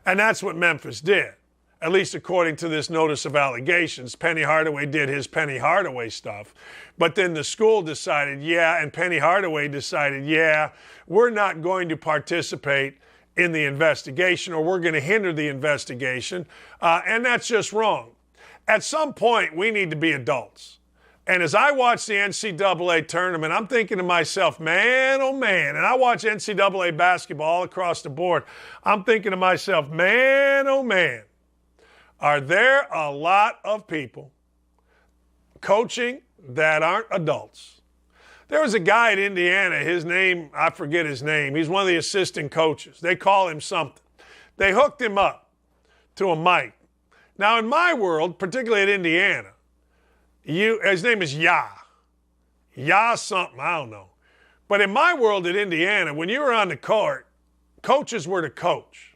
And that's what Memphis did, at least according to this notice of allegations. Penny Hardaway did his Penny Hardaway stuff, but then the school decided, and Penny Hardaway decided, we're not going to participate in the investigation, or we're going to hinder the investigation, and that's just wrong. At some point, we need to be adults. And as I watch the NCAA tournament, I'm thinking to myself, man, oh man, and I watch NCAA basketball all across the board, I'm thinking to myself, man, oh man, are there a lot of people coaching that aren't adults? There was a guy at Indiana, his name, I forget his name. He's one of the assistant coaches. They call him something. They hooked him up to a mic. Now, in my world, particularly at Indiana, his name is Ya something, I don't know. But in my world at Indiana, when you were on the court, coaches were to coach.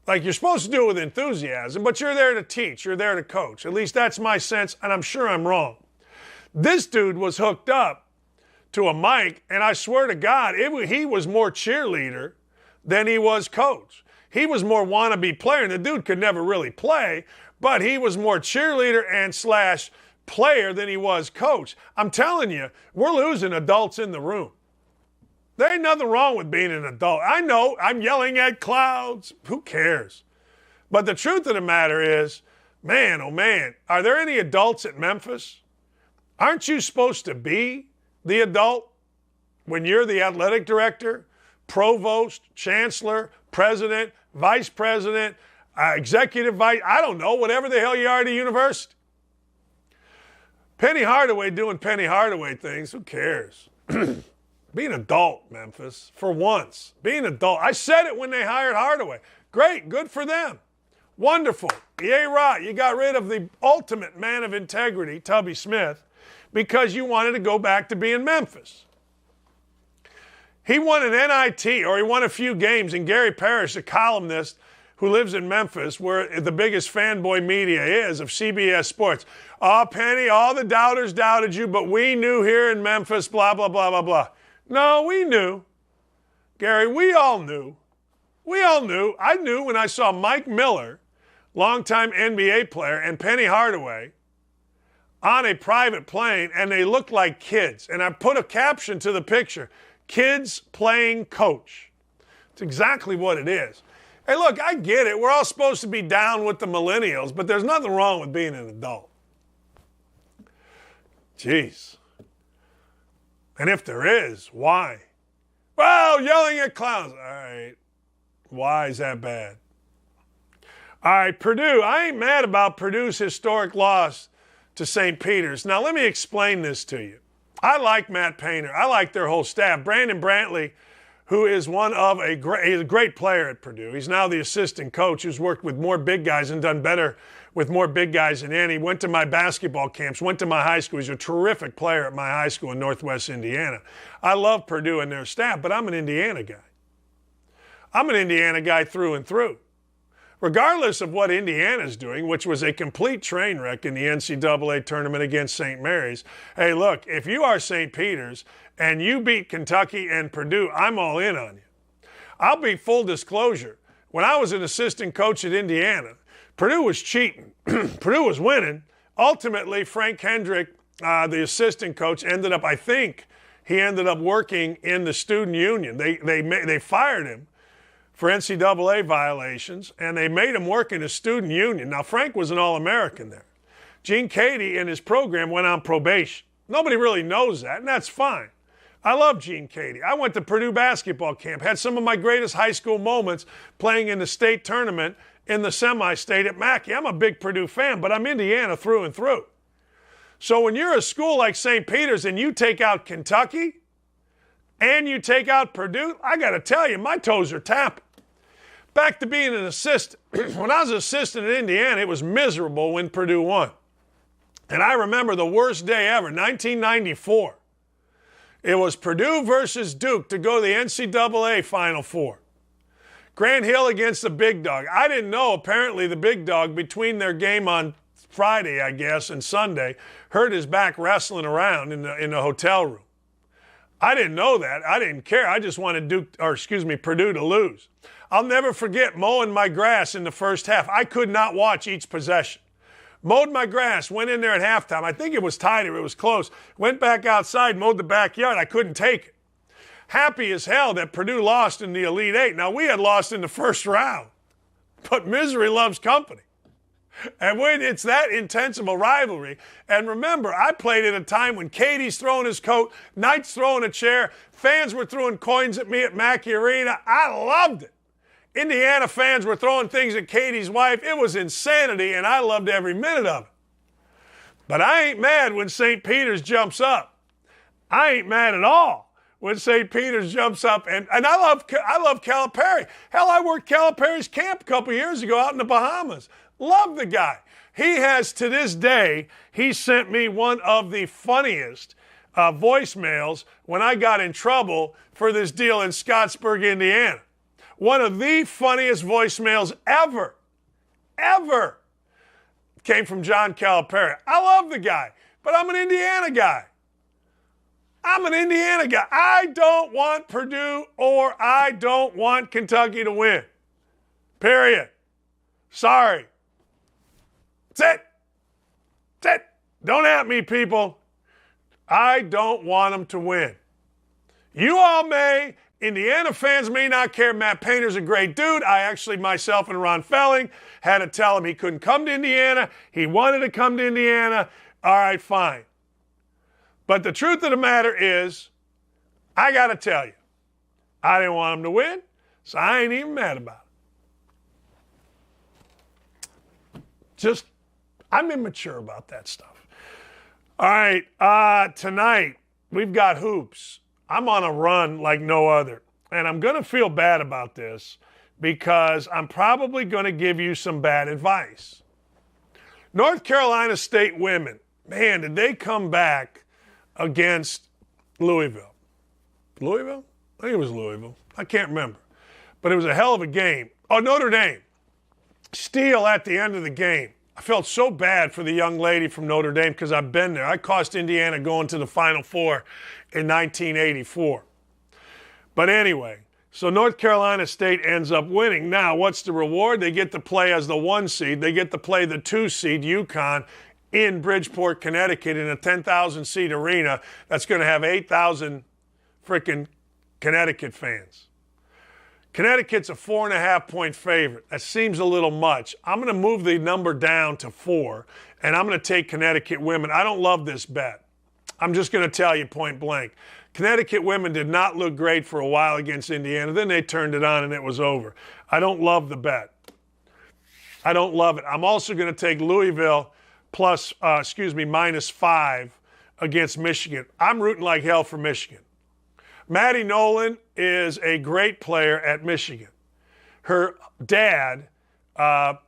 Like, you're supposed to do it with enthusiasm, but you're there to teach, you're there to coach. At least that's my sense, and I'm sure I'm wrong. This dude was hooked up to a mic, and I swear to God, he was more cheerleader than he was coach. He was more wannabe player, and the dude could never really play, but he was more cheerleader and / player than he was coach. I'm telling you, we're losing adults in the room. There ain't nothing wrong with being an adult. I know, I'm yelling at clouds. Who cares? But the truth of the matter is, man, oh man, are there any adults at Memphis? Aren't you supposed to be the adult when you're the athletic director, provost, chancellor, president, vice president, executive vice, I don't know, whatever the hell you are at a university? Penny Hardaway doing Penny Hardaway things, who cares? Be an adult, Memphis, for once. Be an adult. I said it when they hired Hardaway. Great, good for them. Wonderful. Yay, right. You got rid of the ultimate man of integrity, Tubby Smith, because you wanted to go back to being Memphis. He won an NIT, or he won a few games, and Gary Parrish, a columnist who lives in Memphis, where the biggest fanboy media is of CBS Sports. Oh, Penny, all the doubters doubted you, but we knew here in Memphis, blah, blah, blah, blah, blah. No, we knew. Gary, we all knew. We all knew. I knew when I saw Mike Miller, longtime NBA player, and Penny Hardaway on a private plane, and they looked like kids. And I put a caption to the picture, kids playing coach. It's exactly what it is. Hey, look, I get it. We're all supposed to be down with the millennials, but there's nothing wrong with being an adult. Jeez. And if there is, why? Well, yelling at clowns. All right. Why is that bad? All right, Purdue. I ain't mad about Purdue's historic loss to St. Peter's. Now, let me explain this to you. I like Matt Painter. I like their whole staff. Brandon Brantley, who is he's a great player at Purdue. He's now the assistant coach who's worked with more big guys and done better with more big guys than any. Went to my basketball camps, went to my high school. He's a terrific player at my high school in Northwest Indiana. I love Purdue and their staff, but I'm an Indiana guy. I'm an Indiana guy through and through. Regardless of what Indiana's doing, which was a complete train wreck in the NCAA tournament against St. Mary's, hey, look, if you are St. Peter's and you beat Kentucky and Purdue, I'm all in on you. I'll be full disclosure. When I was an assistant coach at Indiana, Purdue was cheating. Purdue was winning. Ultimately, Frank Hendrick, the assistant coach, ended up working in the student union. They fired him for NCAA violations, and they made him work in a student union. Now, Frank was an All-American there. Gene Cady and his program went on probation. Nobody really knows that, and that's fine. I love Gene Cady. I went to Purdue basketball camp, had some of my greatest high school moments playing in the state tournament in the semi-state at Mackey. I'm a big Purdue fan, but I'm Indiana through and through. So when you're a school like St. Peter's and you take out Kentucky and you take out Purdue, I got to tell you, my toes are tapping. Back to being an assistant. When I was an assistant at Indiana, it was miserable when Purdue won. And I remember the worst day ever, 1994. It was Purdue versus Duke to go to the NCAA Final Four. Grant Hill against the big dog. I didn't know, apparently, the big dog, between their game on Friday, I guess, and Sunday, hurt his back wrestling around in the hotel room. I didn't know that. I didn't care. I just wanted Purdue to lose. I'll never forget mowing my grass in the first half. I could not watch each possession. Mowed my grass, went in there at halftime. I think it was tight or it was close. Went back outside, mowed the backyard. I couldn't take it. Happy as hell that Purdue lost in the Elite Eight. Now, we had lost in the first round, but misery loves company. And when it's that intense of a rivalry, and remember, I played at a time when Katie's throwing his coat, Knight's throwing a chair, fans were throwing coins at me at Mackey Arena. I loved it. Indiana fans were throwing things at Katie's wife. It was insanity, and I loved every minute of it. But I ain't mad when St. Peter's jumps up. I ain't mad at all when St. Peter's jumps up. And I love Calipari. Hell, I worked Calipari's camp a couple years ago out in the Bahamas. Love the guy. He has, to this day, he sent me one of the funniest voicemails when I got in trouble for this deal in Scottsburg, Indiana. One of the funniest voicemails ever came from John Calipari. I love the guy, but I'm an Indiana guy. I don't want Purdue or I don't want Kentucky to win. Period. Sorry. That's it. Don't at me, people. I don't want them to win. You all may. Indiana fans may not care. Matt Painter's a great dude. I actually, myself and Ron Felling, had to tell him he couldn't come to Indiana. He wanted to come to Indiana. All right, fine. But the truth of the matter is, I got to tell you, I didn't want him to win, so I ain't even mad about it. I'm immature about that stuff. All right, tonight we've got hoops. I'm on a run like no other, and I'm going to feel bad about this because I'm probably going to give you some bad advice. North Carolina State women, man, did they come back against Louisville? Louisville? I think it was Louisville. I can't remember. But it was a hell of a game. Oh, Notre Dame. Steal at the end of the game. I felt so bad for the young lady from Notre Dame because I've been there. I cost Indiana going to the Final Four in 1984. But anyway, so North Carolina State ends up winning. Now, what's the reward? They get to play as the 1 seed. They get to play the 2 seed, UConn, in Bridgeport, Connecticut, in a 10,000-seat arena that's going to have 8,000 freaking Connecticut fans. Connecticut's a 4.5-point favorite. That seems a little much. I'm going to move the number down to 4, and I'm going to take Connecticut women. I don't love this bet. I'm just going to tell you point blank. Connecticut women did not look great for a while against Indiana. Then they turned it on, and it was over. I don't love the bet. I don't love it. I'm also going to take Louisville -5 against Michigan. I'm rooting like hell for Michigan. Maddie Nolan is a great player at Michigan. Her dad, what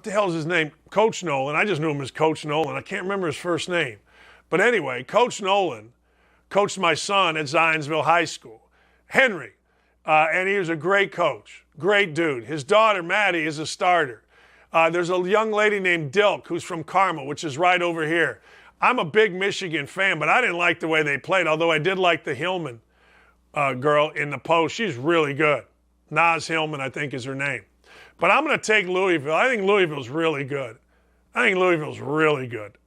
the hell is his name? Coach Nolan. I just knew him as Coach Nolan. I can't remember his first name. But anyway, Coach Nolan coached my son at Zionsville High School, Henry, and he was a great coach, great dude. His daughter, Maddie, is a starter. There's a young lady named Dilk who's from Carmel, which is right over here. I'm a big Michigan fan, but I didn't like the way they played, although I did like the Hillman girl in the post. She's really good. Naz Hillman, I think, is her name. But I'm going to take Louisville. I think Louisville's really good.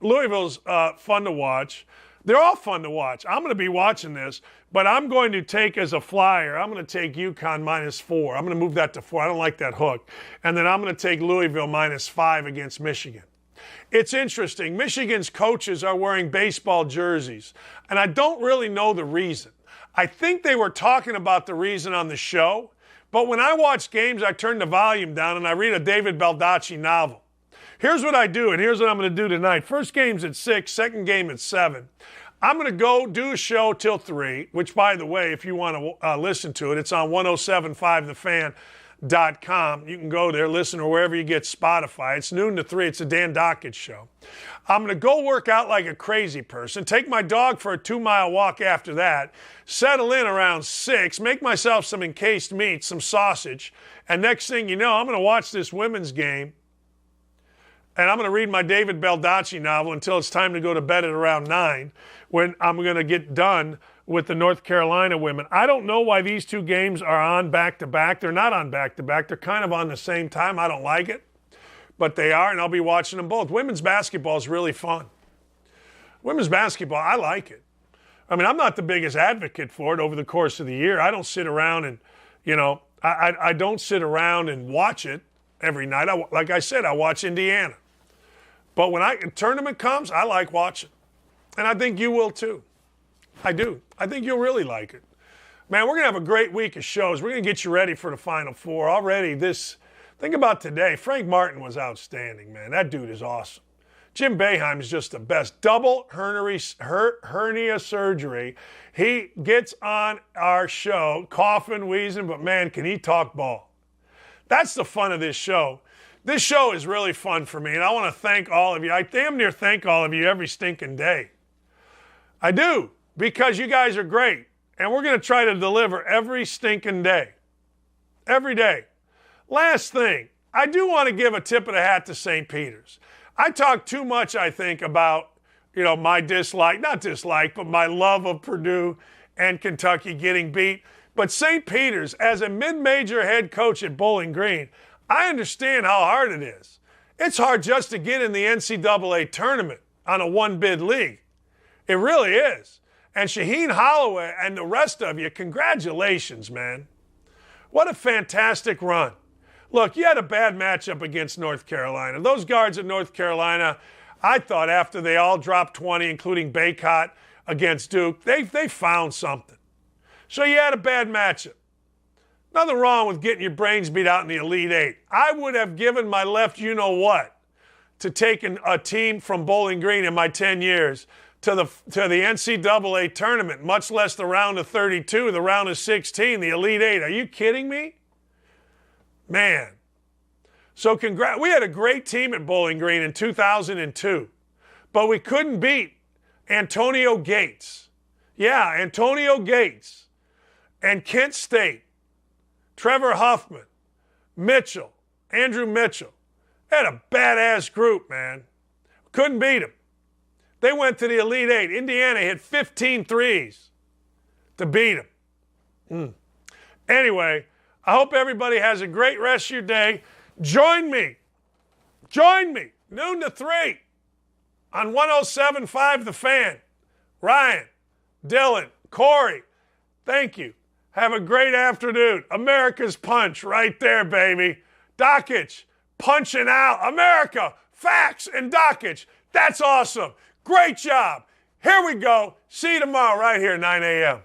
Louisville's fun to watch. They're all fun to watch. I'm going to be watching this, but I'm going to take as a flyer, I'm going to take UConn -4. I'm going to move that to 4. I don't like that hook. And then I'm going to take Louisville -5 against Michigan. It's interesting. Michigan's coaches are wearing baseball jerseys, and I don't really know the reason. I think they were talking about the reason on the show, but when I watch games, I turn the volume down and I read a David Baldacci novel. Here's what I do, and here's what I'm going to do tonight. First game's at 6, second game at 7. I'm going to go do a show till 3, which, by the way, if you want to listen to it, it's on 1075thefan.com. You can go there, listen, or wherever you get Spotify. It's noon to 3. It's a Dan Dakich show. I'm going to go work out like a crazy person, take my dog for a 2-mile walk after that, settle in around 6, make myself some encased meat, some sausage, and next thing you know, I'm going to watch this women's game, and I'm going to read my David Baldacci novel until it's time to go to bed at around 9, when I'm going to get done with the North Carolina women. I don't know why these two games are on back-to-back. They're not on back-to-back. They're kind of on the same time. I don't like it, but they are, and I'll be watching them both. Women's basketball is really fun. Women's basketball, I like it. I mean, I'm not the biggest advocate for it over the course of the year. I don't sit around and, I don't sit around and watch it every night. Like I said, I watch Indiana. But when a tournament comes, I like watching. And I think you will too. I do. I think you'll really like it. Man, we're going to have a great week of shows. We're going to get you ready for the Final Four. Already think about today. Frank Martin was outstanding, man. That dude is awesome. Jim Boeheim is just the best. Double hernia surgery. He gets on our show, coughing, wheezing, but man, can he talk ball. That's the fun of this show. This show is really fun for me, and I want to thank all of you. I damn near thank all of you every stinking day. I do, because you guys are great, and we're going to try to deliver every stinking day. Every day. Last thing, I do want to give a tip of the hat to St. Peter's. I talk too much, I think, about, my but my love of Purdue and Kentucky getting beat. But St. Peter's, as a mid-major head coach at Bowling Green, I understand how hard it is. It's hard just to get in the NCAA tournament on a one-bid league. It really is. And Shaheen Holloway and the rest of you, congratulations, man. What a fantastic run. Look, you had a bad matchup against North Carolina. Those guards at North Carolina, I thought after they all dropped 20, including Baycott against Duke, they found something. So you had a bad matchup. Nothing wrong with getting your brains beat out in the Elite Eight. I would have given my left you-know-what to take a team from Bowling Green in my 10 years to the NCAA tournament, much less the round of 32, the round of 16, the Elite Eight. Are you kidding me? Man. So we had a great team at Bowling Green in 2002, but we couldn't beat Antonio Gates. Yeah, Antonio Gates and Kent State, Trevor Huffman, Mitchell, Andrew Mitchell. They had a badass group, man. Couldn't beat them. They went to the Elite Eight. Indiana hit 15 threes to beat them. Anyway, I hope everybody has a great rest of your day. Join me, noon to 3 on 107.5 The Fan. Ryan, Dylan, Corey, thank you. Have a great afternoon. America's punch right there, baby. Dakich, punching out. America, facts, and Dakich. That's awesome. Great job. Here we go. See you tomorrow right here, 9 a.m.